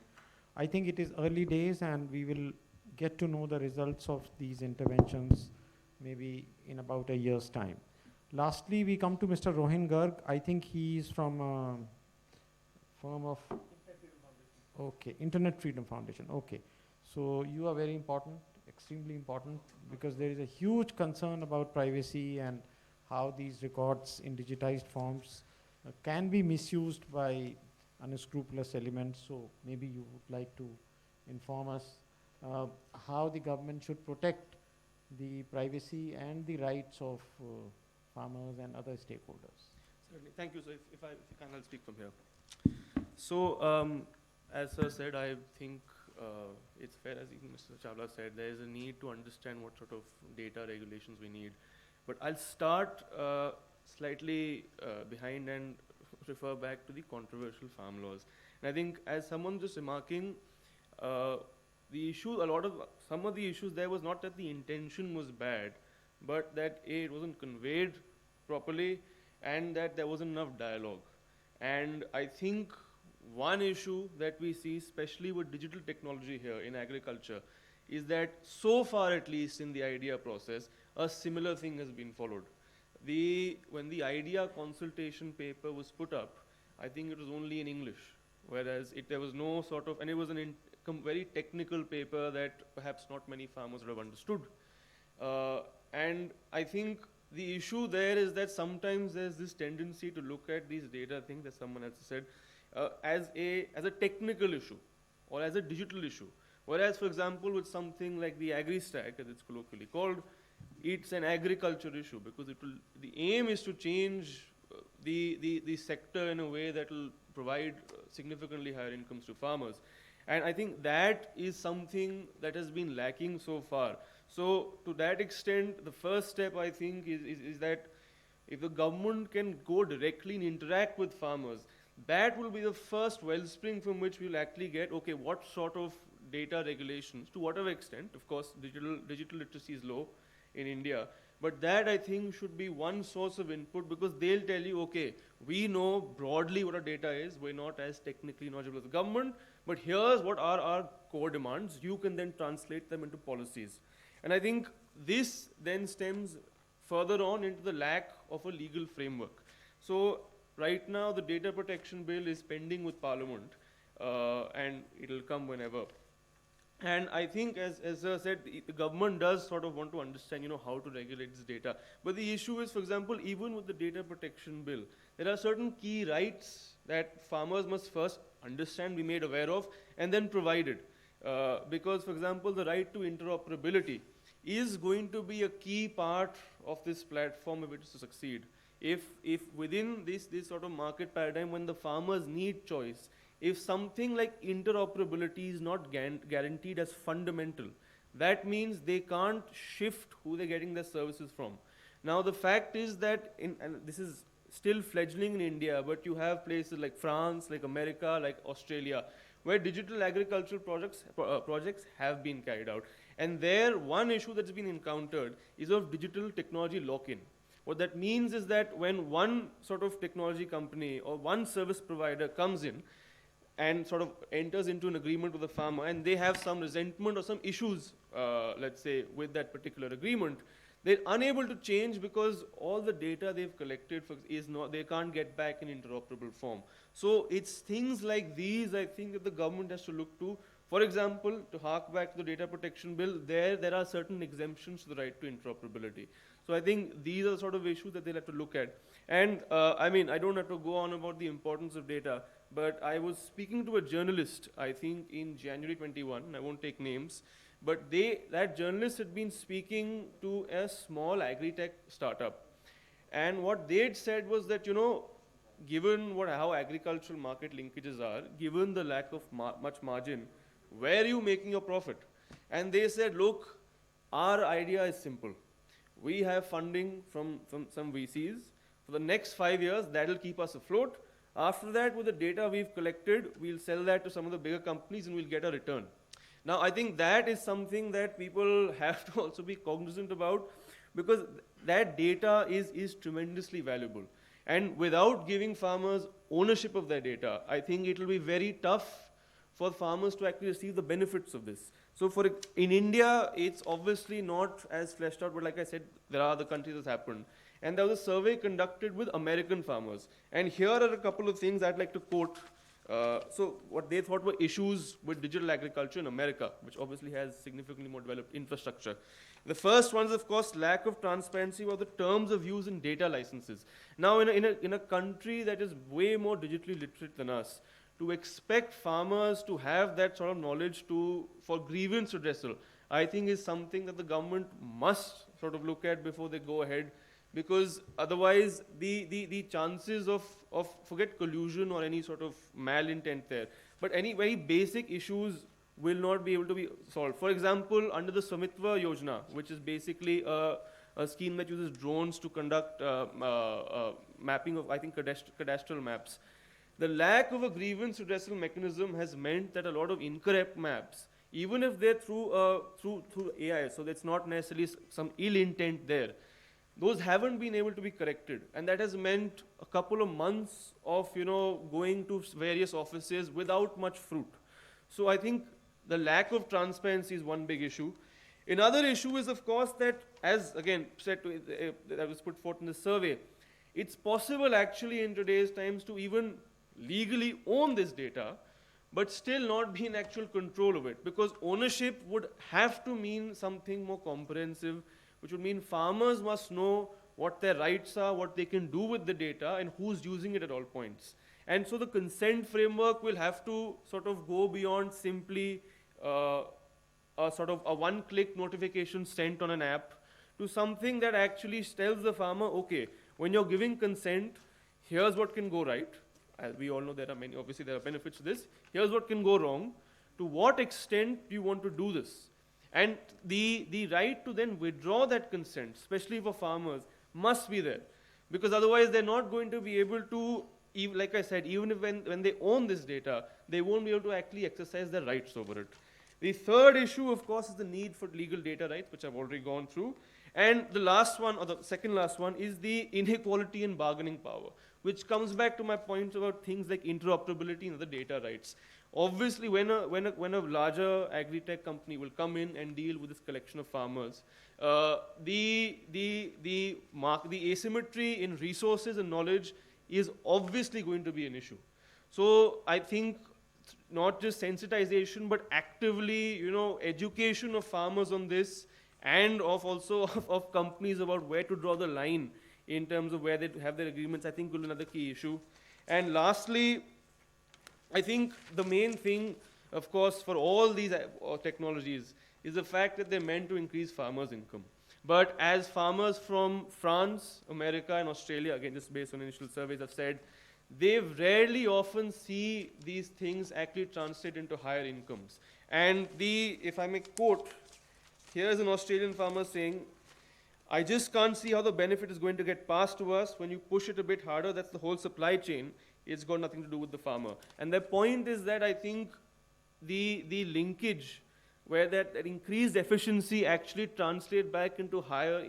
I think it is early days and we will get to know the results of these interventions maybe in about a year's time. Lastly, we come to Mr. Rohin Garg. I think he is from a firm of Internet Freedom Foundation. Okay. So you are very important, extremely important, because there is a huge concern about privacy and how these records in digitized forms can be misused by unscrupulous elements. So maybe you would like to inform us how the government should protect the privacy and the rights of farmers and other stakeholders. Certainly. Thank you. So if you can, I'll speak from here. So as Sir said, I think it's fair, as even Mr. Chawla said, there is a need to understand what sort of data regulations we need. But I'll start slightly behind and refer back to the controversial farm laws. And I think as someone just remarking, the issue, some of the issues there was not that the intention was bad, but that A, it wasn't conveyed properly, and that there wasn't enough dialogue. And I think one issue that we see, especially with digital technology here in agriculture, is that so far, at least in the idea process, a similar thing has been followed. When the idea consultation paper was put up, I think it was only in English, whereas there was no sort of, and it was a very technical paper that perhaps not many farmers would have understood. And I think the issue there is that sometimes there's this tendency to look at these data things, as someone else said, as a technical issue or as a digital issue. Whereas, for example, with something like the AgriStack, as it's colloquially called, it's an agriculture issue because the aim is to change the sector in a way that will provide significantly higher incomes to farmers. And I think that is something that has been lacking so far. So to that extent, the first step, I think, is that if the government can go directly and interact with farmers, that will be the first wellspring from which we'll actually get, okay, what sort of data regulations, to whatever extent, of course, digital literacy is low in India, but that, I think, should be one source of input because they'll tell you, okay, we know broadly what our data is, we're not as technically knowledgeable as the government, but here's what are our core demands. You can then translate them into policies. And I think this then stems further on into the lack of a legal framework. So right now, the data protection bill is pending with Parliament, and it'll come whenever. And I think, as I said, the government does sort of want to understand, how to regulate this data. But the issue is, for example, even with the data protection bill, there are certain key rights that farmers must first understand, be made aware of, and then provided. Because, for example, the right to interoperability is going to be a key part of this platform if it is to succeed. If within this sort of market paradigm, when the farmers need choice, if something like interoperability is not guaranteed as fundamental, that means they can't shift who they're getting their services from. Now, the fact is that, and this is still fledgling in India, but you have places like France, like America, like Australia, where digital agricultural projects have been carried out. And there, one issue that's been encountered is of digital technology lock-in. What that means is that when one sort of technology company or one service provider comes in and sort of enters into an agreement with the farmer and they have some resentment or some issues, let's say, with that particular agreement, they're unable to change because all the data they've collected they can't get back in interoperable form. So it's things like these, I think, that the government has to look to. For example, to hark back to the data protection bill, there are certain exemptions to the right to interoperability. So I think these are the sort of issues that they'll have to look at. And I don't have to go on about the importance of data, but I was speaking to a journalist, I think in January 21, I won't take names, but that journalist had been speaking to a small agri-tech startup. And what they'd said was that, given how agricultural market linkages are, given the lack of much margin, where are you making your profit? And they said, look, our idea is simple. We have funding from some VCs. For the next 5 years, that'll keep us afloat. After that, with the data we've collected, we'll sell that to some of the bigger companies and we'll get a return. Now, I think that is something that people have to also be cognizant about because that data is tremendously valuable. And without giving farmers ownership of their data, I think it will be very tough for farmers to actually receive the benefits of this. So in India, it's obviously not as fleshed out, but like I said, there are other countries that's happened. And there was a survey conducted with American farmers. And here are a couple of things I'd like to quote. So what they thought were issues with digital agriculture in America, which obviously has significantly more developed infrastructure. The first one is, of course, lack of transparency about the terms of use in data licenses. Now, in a country that is way more digitally literate than us, to expect farmers to have that sort of knowledge for grievance redressal, I think is something that the government must sort of look at before they go ahead, because otherwise the chances of forget collusion or any sort of malintent there, but any very basic issues will not be able to be solved. For example, under the Swamitva Yojana, which is basically a scheme that uses drones to conduct mapping of, I think, cadastral maps, the lack of a grievance redressal mechanism has meant that a lot of incorrect maps, even if they're through AI, so that's not necessarily some ill intent there, those haven't been able to be corrected. And that has meant a couple of months of going to various offices without much fruit. So I think the lack of transparency is one big issue. Another issue is, of course, that, as again said, that was put forth in the survey, it's possible actually in today's times to even legally own this data, but still not be in actual control of it, because ownership would have to mean something more comprehensive, which would mean farmers must know what their rights are, what they can do with the data, and who's using it at all points. And so the consent framework will have to sort of go beyond simply a sort of a one-click notification sent on an app to something that actually tells the farmer, okay, when you're giving consent, here's what can go right. As we all know, obviously there are benefits to this. Here's what can go wrong. To what extent do you want to do this? And the right to then withdraw that consent, especially for farmers, must be there. Because otherwise they're not going to be able to, like I said, even if when they own this data, they won't be able to actually exercise their rights over it. The third issue, of course, is the need for legal data rights, which I've already gone through. And the last one, or the second last one, is the inequality in bargaining power, which comes back to my point about things like interoperability and other data rights. Obviously, when a larger agri-tech company will come in and deal with this collection of farmers, the asymmetry in resources and knowledge is obviously going to be an issue. So I think not just sensitization, but actively, education of farmers on this, and of companies about where to draw the line in terms of where they have their agreements, I think will be another key issue. And lastly, I think the main thing, of course, for all these technologies is the fact that they're meant to increase farmers' income. But as farmers from France, America, and Australia, again, just based on initial surveys, have said, they rarely often see these things actually translate into higher incomes. And if I may quote, here's an Australian farmer saying, I just can't see how the benefit is going to get passed to us. When you push it a bit harder, that's the whole supply chain. It's got nothing to do with the farmer. And their point is that I think the linkage where that increased efficiency actually translates back into higher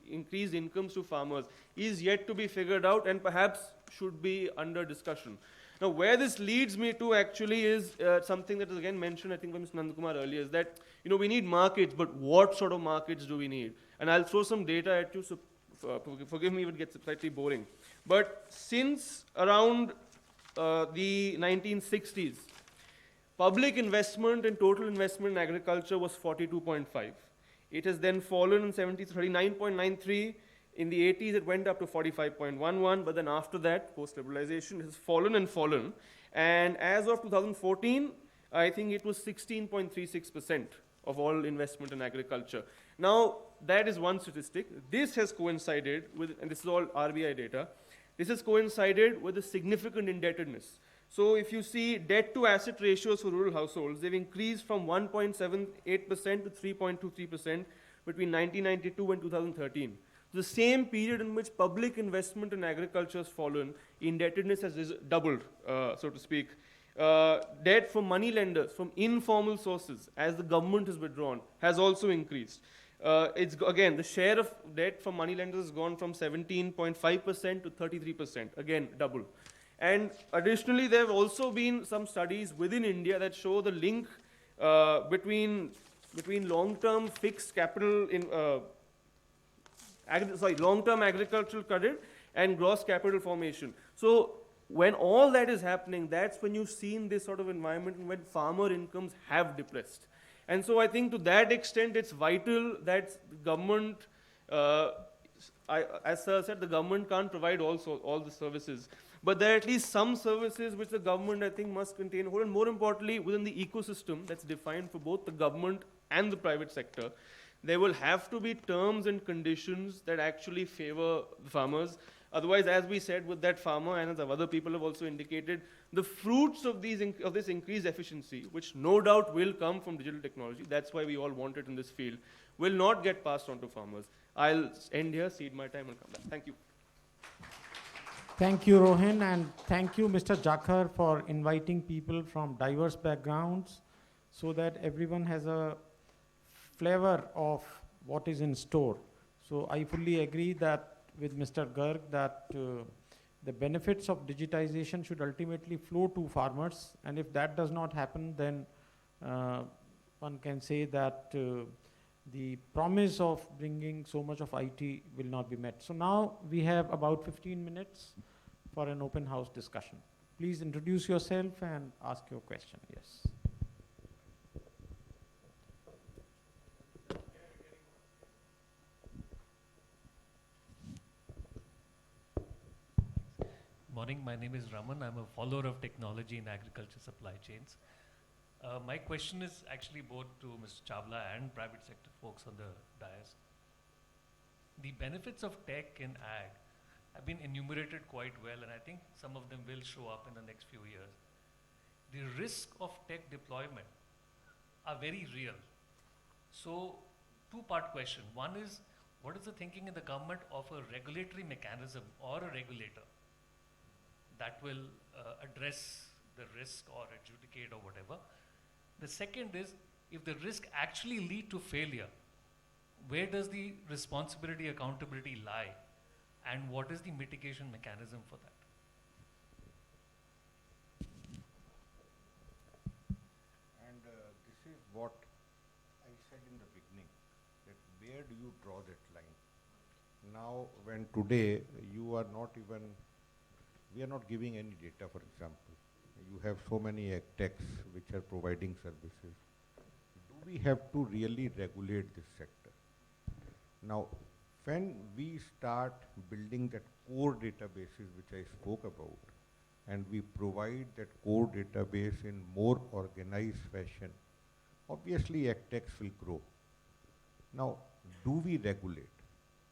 increased incomes to farmers is yet to be figured out, and perhaps should be under discussion. Now, where this leads me to actually is something that was again mentioned, I think, by Mr. Nandakumar earlier, is that we need markets, but what sort of markets do we need? And I'll throw some data at you, so forgive me if it gets slightly boring. But since around the 1960s, public investment and total investment in agriculture was 42.5. It has then fallen in 39.93. In the 80s, it went up to 45.11, but then after that, post-liberalization, it has fallen and fallen. And as of 2014, I think it was 16.36% of all investment in agriculture. Now, that is one statistic. This has coincided with, and this is all RBI data, this has coincided with a significant indebtedness. So if you see debt to asset ratios for rural households, they've increased from 1.78% to 3.23% between 1992 and 2013. The same period in which public investment in agriculture has fallen, indebtedness has doubled, so to speak. Debt from money lenders, from informal sources, as the government has withdrawn, has also increased. again, the share of debt from money lenders has gone from 17.5% to 33%, again, double. And additionally, there have also been some studies within India that show the link between long-term fixed capital in long-term agricultural credit and gross capital formation. So when all that is happening, that's when you've seen this sort of environment when farmer incomes have depressed. And so I think to that extent, it's vital that the government, as Sir said, the government can't provide also all the services. But there are at least some services which the government, I think, must contain, and more importantly, within the ecosystem that's defined for both the government and the private sector, there will have to be terms and conditions that actually favor the farmers. Otherwise, as we said with that farmer, and as other people have also indicated, the fruits of this increased efficiency, which no doubt will come from digital technology, that's why we all want it in this field, will not get passed on to farmers. I'll end here, cede my time, and come back. Thank you. Thank you, Rohan, and thank you, Mr. Jakhar, for inviting people from diverse backgrounds so that everyone has a flavor of what is in store. So I fully agree that with Mr. Garg that the benefits of digitization should ultimately flow to farmers, and if that does not happen, then one can say that the promise of bringing so much of IT will not be met. So now we have about 15 minutes for an open house discussion. Please introduce yourself and ask your question. Yes. Morning, my name is Raman. I'm a follower of technology in agriculture supply chains. My question is actually both to Mr. Chawla and private sector folks on the dais. The benefits of tech in ag have been enumerated quite well, and I think some of them will show up in the next few years. The risk of tech deployment are very real. So, two-part question. One is, what is the thinking in the government of a regulatory mechanism or a regulator that will address the risk or adjudicate or whatever? The second is, if the risk actually lead to failure, where does the responsibility, accountability lie? And what is the mitigation mechanism for that? And this is what I said in the beginning, that where do you draw that line? Now, when today you are not even, we are not giving any data, for example. You have so many ag techs which are providing services. Do we have to really regulate this sector? Now, when we start building that core databases which I spoke about, and we provide that core database in more organized fashion, obviously ag techs will grow. Now, do we regulate?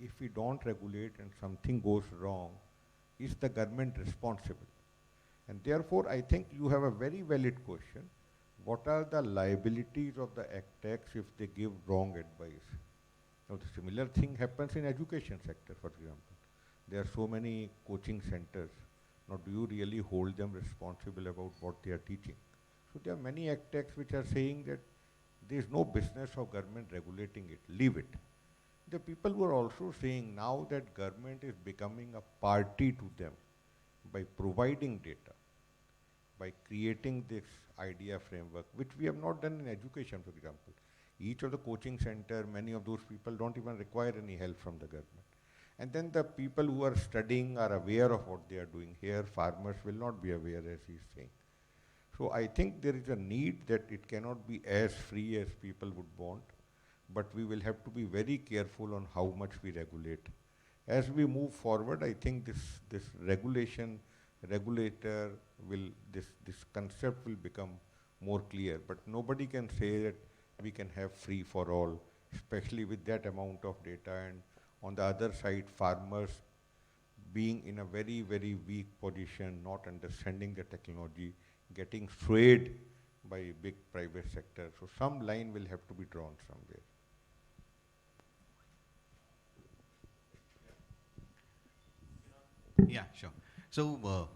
If we don't regulate and something goes wrong, is the government responsible? And therefore, I think you have a very valid question. What are the liabilities of the ag techs if they give wrong advice? Now, the similar thing happens in education sector, for example. There are so many coaching centers. Now, do you really hold them responsible about what they are teaching? So there are many ag techs which are saying that there is no business of government regulating it, leave it. The people who are also saying now that government is becoming a party to them by providing data, by creating this idea framework, which we have not done in education, for example. Each of the coaching center, many of those people don't even require any help from the government. And then the people who are studying are aware of what they are doing. Here, farmers will not be aware, as he's saying. So I think there is a need that it cannot be as free as people would want, but we will have to be very careful on how much we regulate. As we move forward, I think this regulator will, this concept will become more clear, but nobody can say that we can have free for all, especially with that amount of data, and on the other side, farmers being in a very, very weak position, not understanding the technology, getting swayed by big private sector. So some line will have to be drawn somewhere. Yeah, sure. So,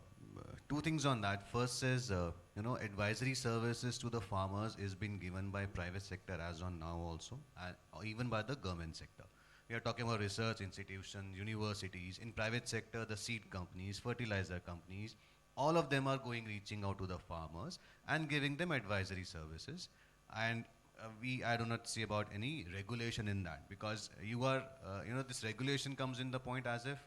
two things on that. First is advisory services to the farmers is being given by private sector as on now also, and or even by the government sector. We are talking about research institutions, universities. In private sector, the seed companies, fertilizer companies, all of them are reaching out to the farmers and giving them advisory services. And I do not see about any regulation in that, because this regulation comes in the point as if,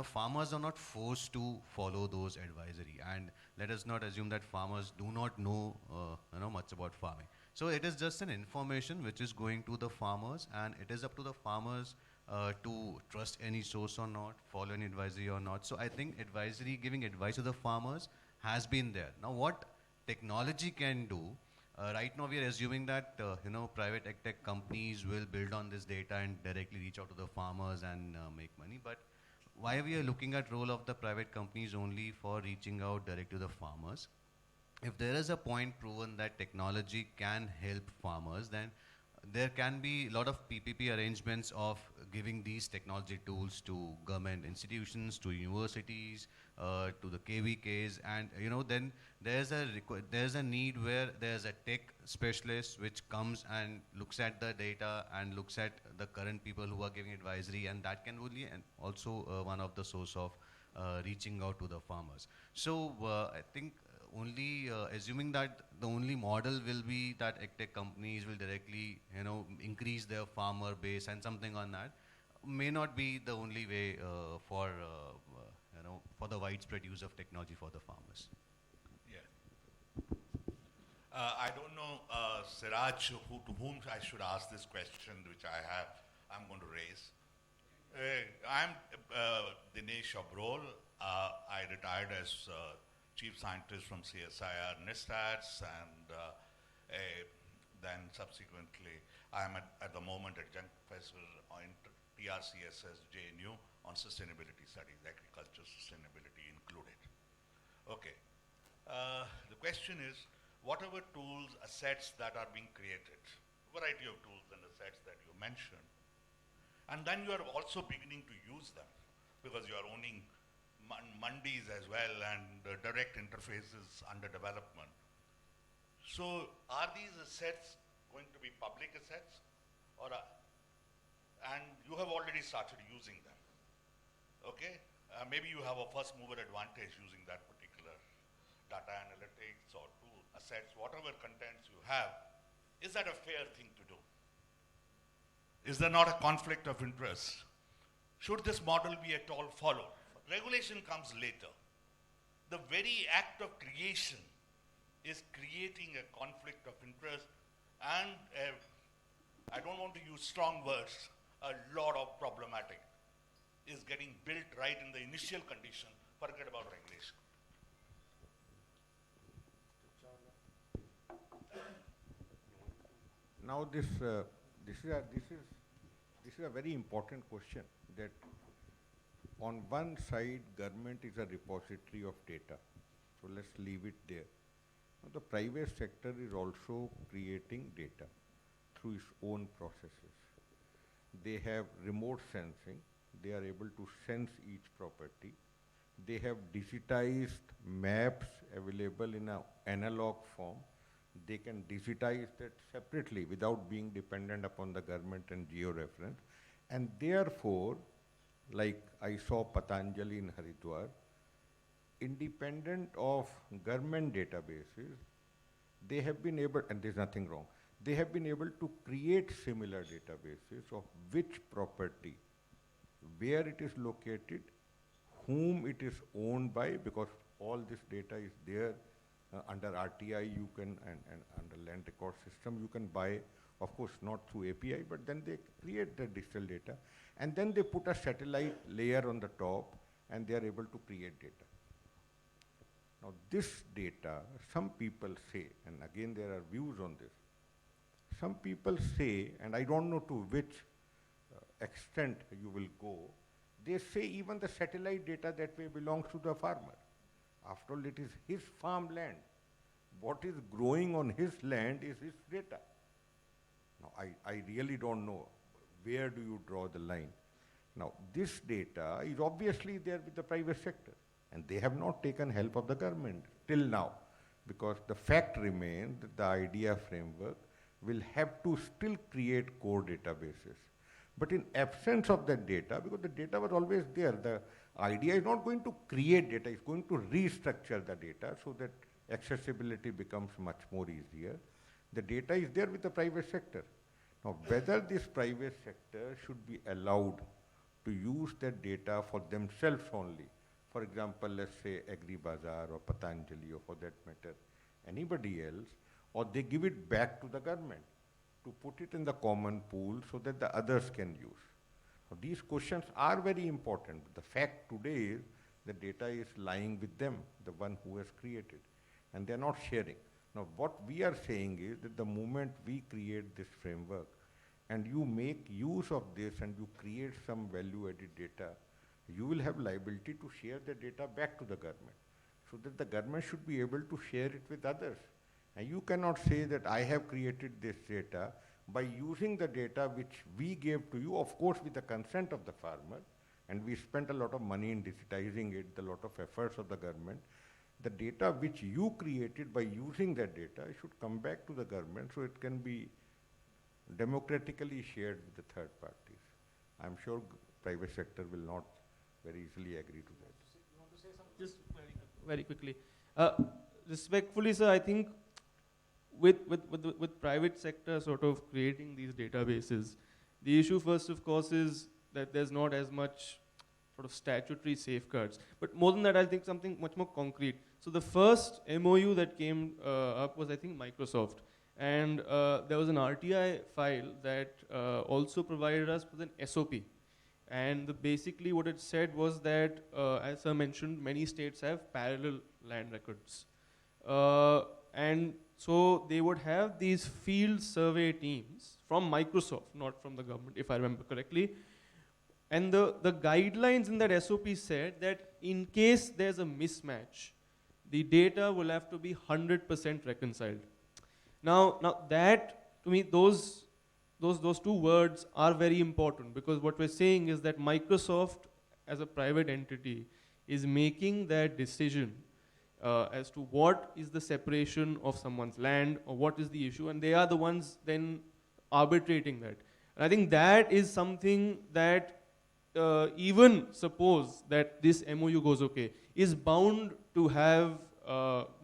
farmers are not forced to follow those advisory. And let us not assume that farmers do not know, much about farming. So it is just an information which is going to the farmers, and it is up to the farmers to trust any source or not, follow any advisory or not. So I think giving advice to the farmers has been there. Now what technology can do, right now we are assuming that, private tech companies will build on this data and directly reach out to the farmers and make money. But why we are looking at role of the private companies only for reaching out direct to the farmers? If there is a point proven that technology can help farmers, then there can be a lot of PPP arrangements of giving these technology tools to government institutions, to universities, to the KVKs, and then there's a need where there's a tech specialist which comes and looks at the data and looks at the current people who are giving advisory, and that can really and also one of the source of reaching out to the farmers. So I think only assuming that the only model will be that tech companies will directly increase their farmer base and something on that may not be the only way for the widespread use of technology for the farmers. Yeah. I don't know, Siraj, to whom I should ask this question, which I'm going to raise. I'm Dinesh Abrol. I retired as Chief Scientist from CSIR NISTATS, and then subsequently I'm at the moment at Junk Festival in TRCSS JNU on sustainability studies, agriculture sustainability included. Okay. The question is, whatever tools, assets that are being created, variety of tools and assets that you mentioned, and then you are also beginning to use them because you are owning mandis as well, and direct interfaces under development. So are these assets going to be public assets, or and you have already started using them? Okay, maybe you have a first mover advantage using that particular data analytics or tool assets, whatever contents you have. Is that a fair thing to do? Is there not a conflict of interest? Should this model be at all followed? Regulation comes later. The very act of creation is creating a conflict of interest, and I don't want to use strong words, a lot of problematic is getting built right in the initial condition. Forget about regulation. Now this is a very important question, that on one side government is a repository of data, so let's leave it there. Now the private sector is also creating data through its own processes. They have remote sensing, they are able to sense each property. They have digitized maps available in an analog form. They can digitize that separately without being dependent upon the government and geo-reference. And therefore, like I saw Patanjali in Haridwar, independent of government databases, they have been able, and there's nothing wrong, they have been able to create similar databases of which property, where it is located, whom it is owned by, because all this data is there under RTI you can, and under land record system you can buy, of course not through API, but then they create the digital data, and then they put a satellite layer on the top, and they are able to create data. Now this data, some people say, and again there are views on this, some people say, and I don't know to which extent you will go, they say even the satellite data that way belongs to the farmer. After all, it is his farmland. What is growing on his land is his data. Now, I really don't know where do you draw the line. Now, this data is obviously there with the private sector, and they have not taken help of the government till now. because the fact remains that the idea framework will have to still create core databases. But in absence of that data, because the data was always there, the idea is not going to create data, it's going to restructure the data so that accessibility becomes much more easier. The data is there with the private sector. Now, whether this private sector should be allowed to use that data for themselves only, for example, let's say Agribazaar or Patanjali or for that matter, anybody else, or they give it back to the government to put it in the common pool so that the others can use. Now, these questions are very important. The fact today is the data is lying with them, the one who has created, and they're not sharing. Now, what we are saying is that the moment we create this framework and you make use of this and you create some value-added data, you will have liability to share the data back to the government, so that the government should be able to share it with others. And you cannot say that I have created this data by using the data which we gave to you, of course with the consent of the farmer, and we spent a lot of money in digitizing it, a lot of efforts of the government. The data which you created by using that data should come back to the government so it can be democratically shared with the third parties. I'm sure private sector will not very easily agree to that. You want to say something? Just very quickly. Respectfully, sir, I think with private sector sort of creating these databases, the issue first, of course, is that there's not as much sort of statutory safeguards. But more than that, I think something much more concrete. So the first MOU that came up was, I think, Microsoft. And there was an RTI file that also provided us with an SOP. And basically what it said was that, as I mentioned, many states have parallel land records. And so they would have these field survey teams from Microsoft, not from the government, if I remember correctly. And the guidelines in that SOP said that in case there's a mismatch, the data will have to be 100% reconciled. Now that, to me, those two words are very important, because what we're saying is that Microsoft as a private entity is making that decision as to what is the separation of someone's land or what is the issue, and they are the ones then arbitrating that. And I think that is something that even suppose that this MOU goes okay, is bound to have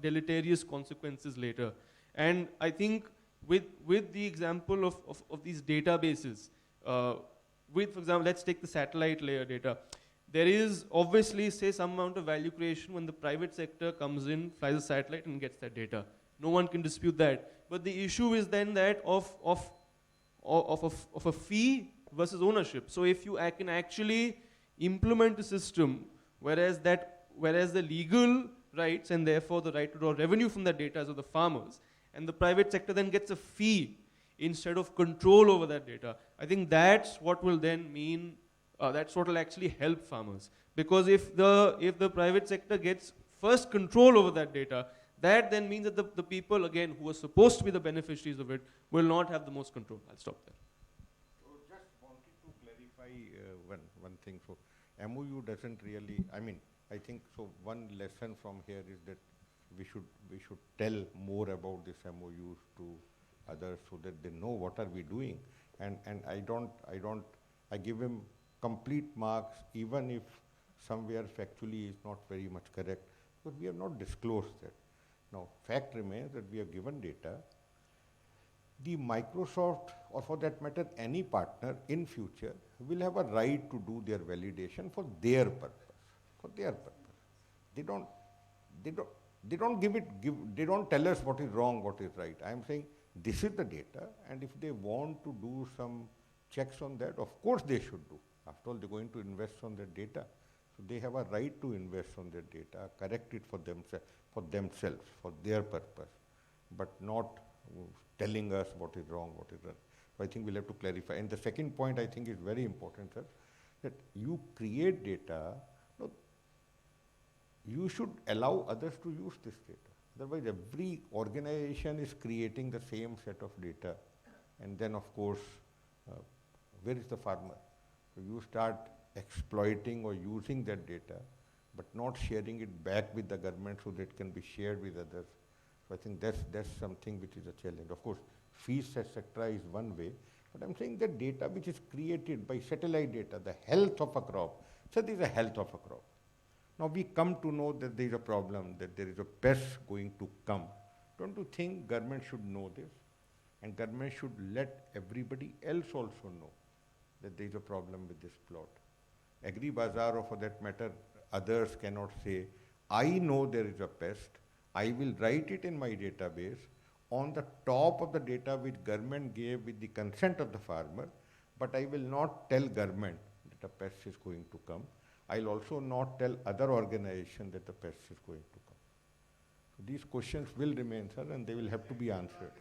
deleterious consequences later. And I think with the example of these databases, for example, let's take the satellite layer data. There is obviously, say, some amount of value creation when the private sector comes in, flies a satellite and gets that data. No one can dispute that. But the issue is then that of a fee versus ownership. So if you can actually implement a system, whereas the legal rights and therefore the right to draw revenue from that data is of the farmers, and the private sector then gets a fee instead of control over that data, I think that's what will then mean, that's what will actually help farmers. Because if the private sector gets first control over that data, that then means that the people, again, who are supposed to be the beneficiaries of it, will not have the most control. I'll stop there. So just wanted to clarify one thing. So MOU doesn't really, I think, so one lesson from here is that we should tell more about this MOUs to others so that they know what are we doing. And I give him complete marks even if somewhere factually is not very much correct, because we have not disclosed that. Now, fact remains that we have given data. The Microsoft, or for that matter, any partner in future will have a right to do their validation for their purpose. For their purpose. They don't tell us what is wrong, what is right. I am saying this is the data, and if they want to do some checks on that, of course they should do. After all, they're going to invest on that data. So they have a right to invest on that data, correct it for themselves, for their purpose, but not telling us what is wrong, what is right. So I think we'll have to clarify. And the second point I think is very important, sir, that you create data, you should allow others to use this data. Otherwise, every organization is creating the same set of data. And then, of course, where is the farmer? So you start exploiting or using that data, but not sharing it back with the government so that it can be shared with others. So I think that's something which is a challenge. Of course, fees, etc. is one way, but I'm saying that data which is created by satellite data, the health of a crop, so there is a health of a crop. Now we come to know that there is a problem, that there is a pest going to come. Don't you think government should know this? And government should let everybody else also know that there is a problem with this plot. Agribazaar, or for that matter, others cannot say, I know there is a pest, I will write it in my database on the top of the data which government gave with the consent of the farmer, but I will not tell government that a pest is going to come. I'll also not tell other organizations that the pest is going to come. So these questions will remain, sir, and they will have to be answered.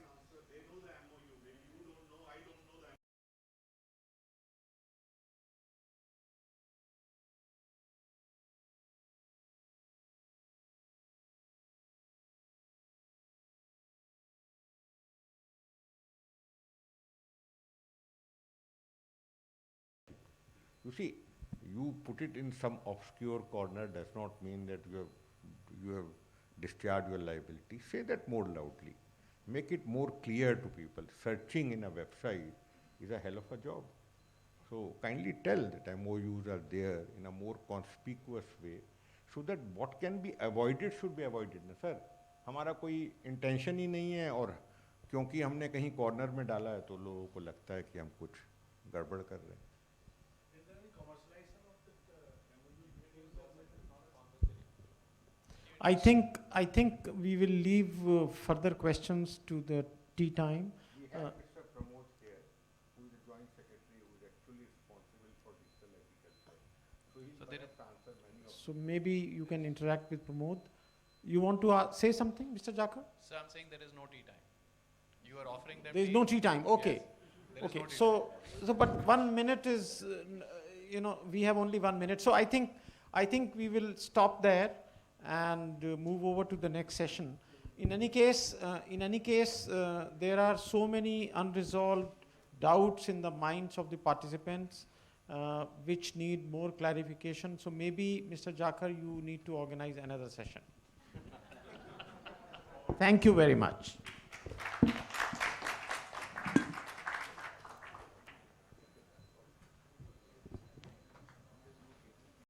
You see, you put it in some obscure corner does not mean that you have discharged your liability. Say that more loudly. Make it more clear to people. Searching in a website is a hell of a job. So kindly tell that MOUs are there in a more conspicuous way so that what can be avoided should be avoided. ना sir, हमारा कोई intention ही नहीं है और क्योंकि हमने कहीं corner में डाला है तो लोगों को लगता है कि हम कुछ गड़बड़ कर रहे हैं. I think we will leave further questions to the tea time. We have Mr. Pramod here, who is the Joint Secretary, who is actually responsible for digital agriculture. So he will perhaps answer many of So maybe you can interact with Pramod. You want to say something, Mr. Jakar? So I'm saying there is no tea time. You are offering them There is no tea time. Okay. Yes, there is Okay. no tea So but 1 minute is, we have only 1 minute. So I think we will stop there and move over to the next session. In any case, there are so many unresolved doubts in the minds of the participants which need more clarification. So maybe, Mr. Jakar, you need to organize another session. Thank you very much.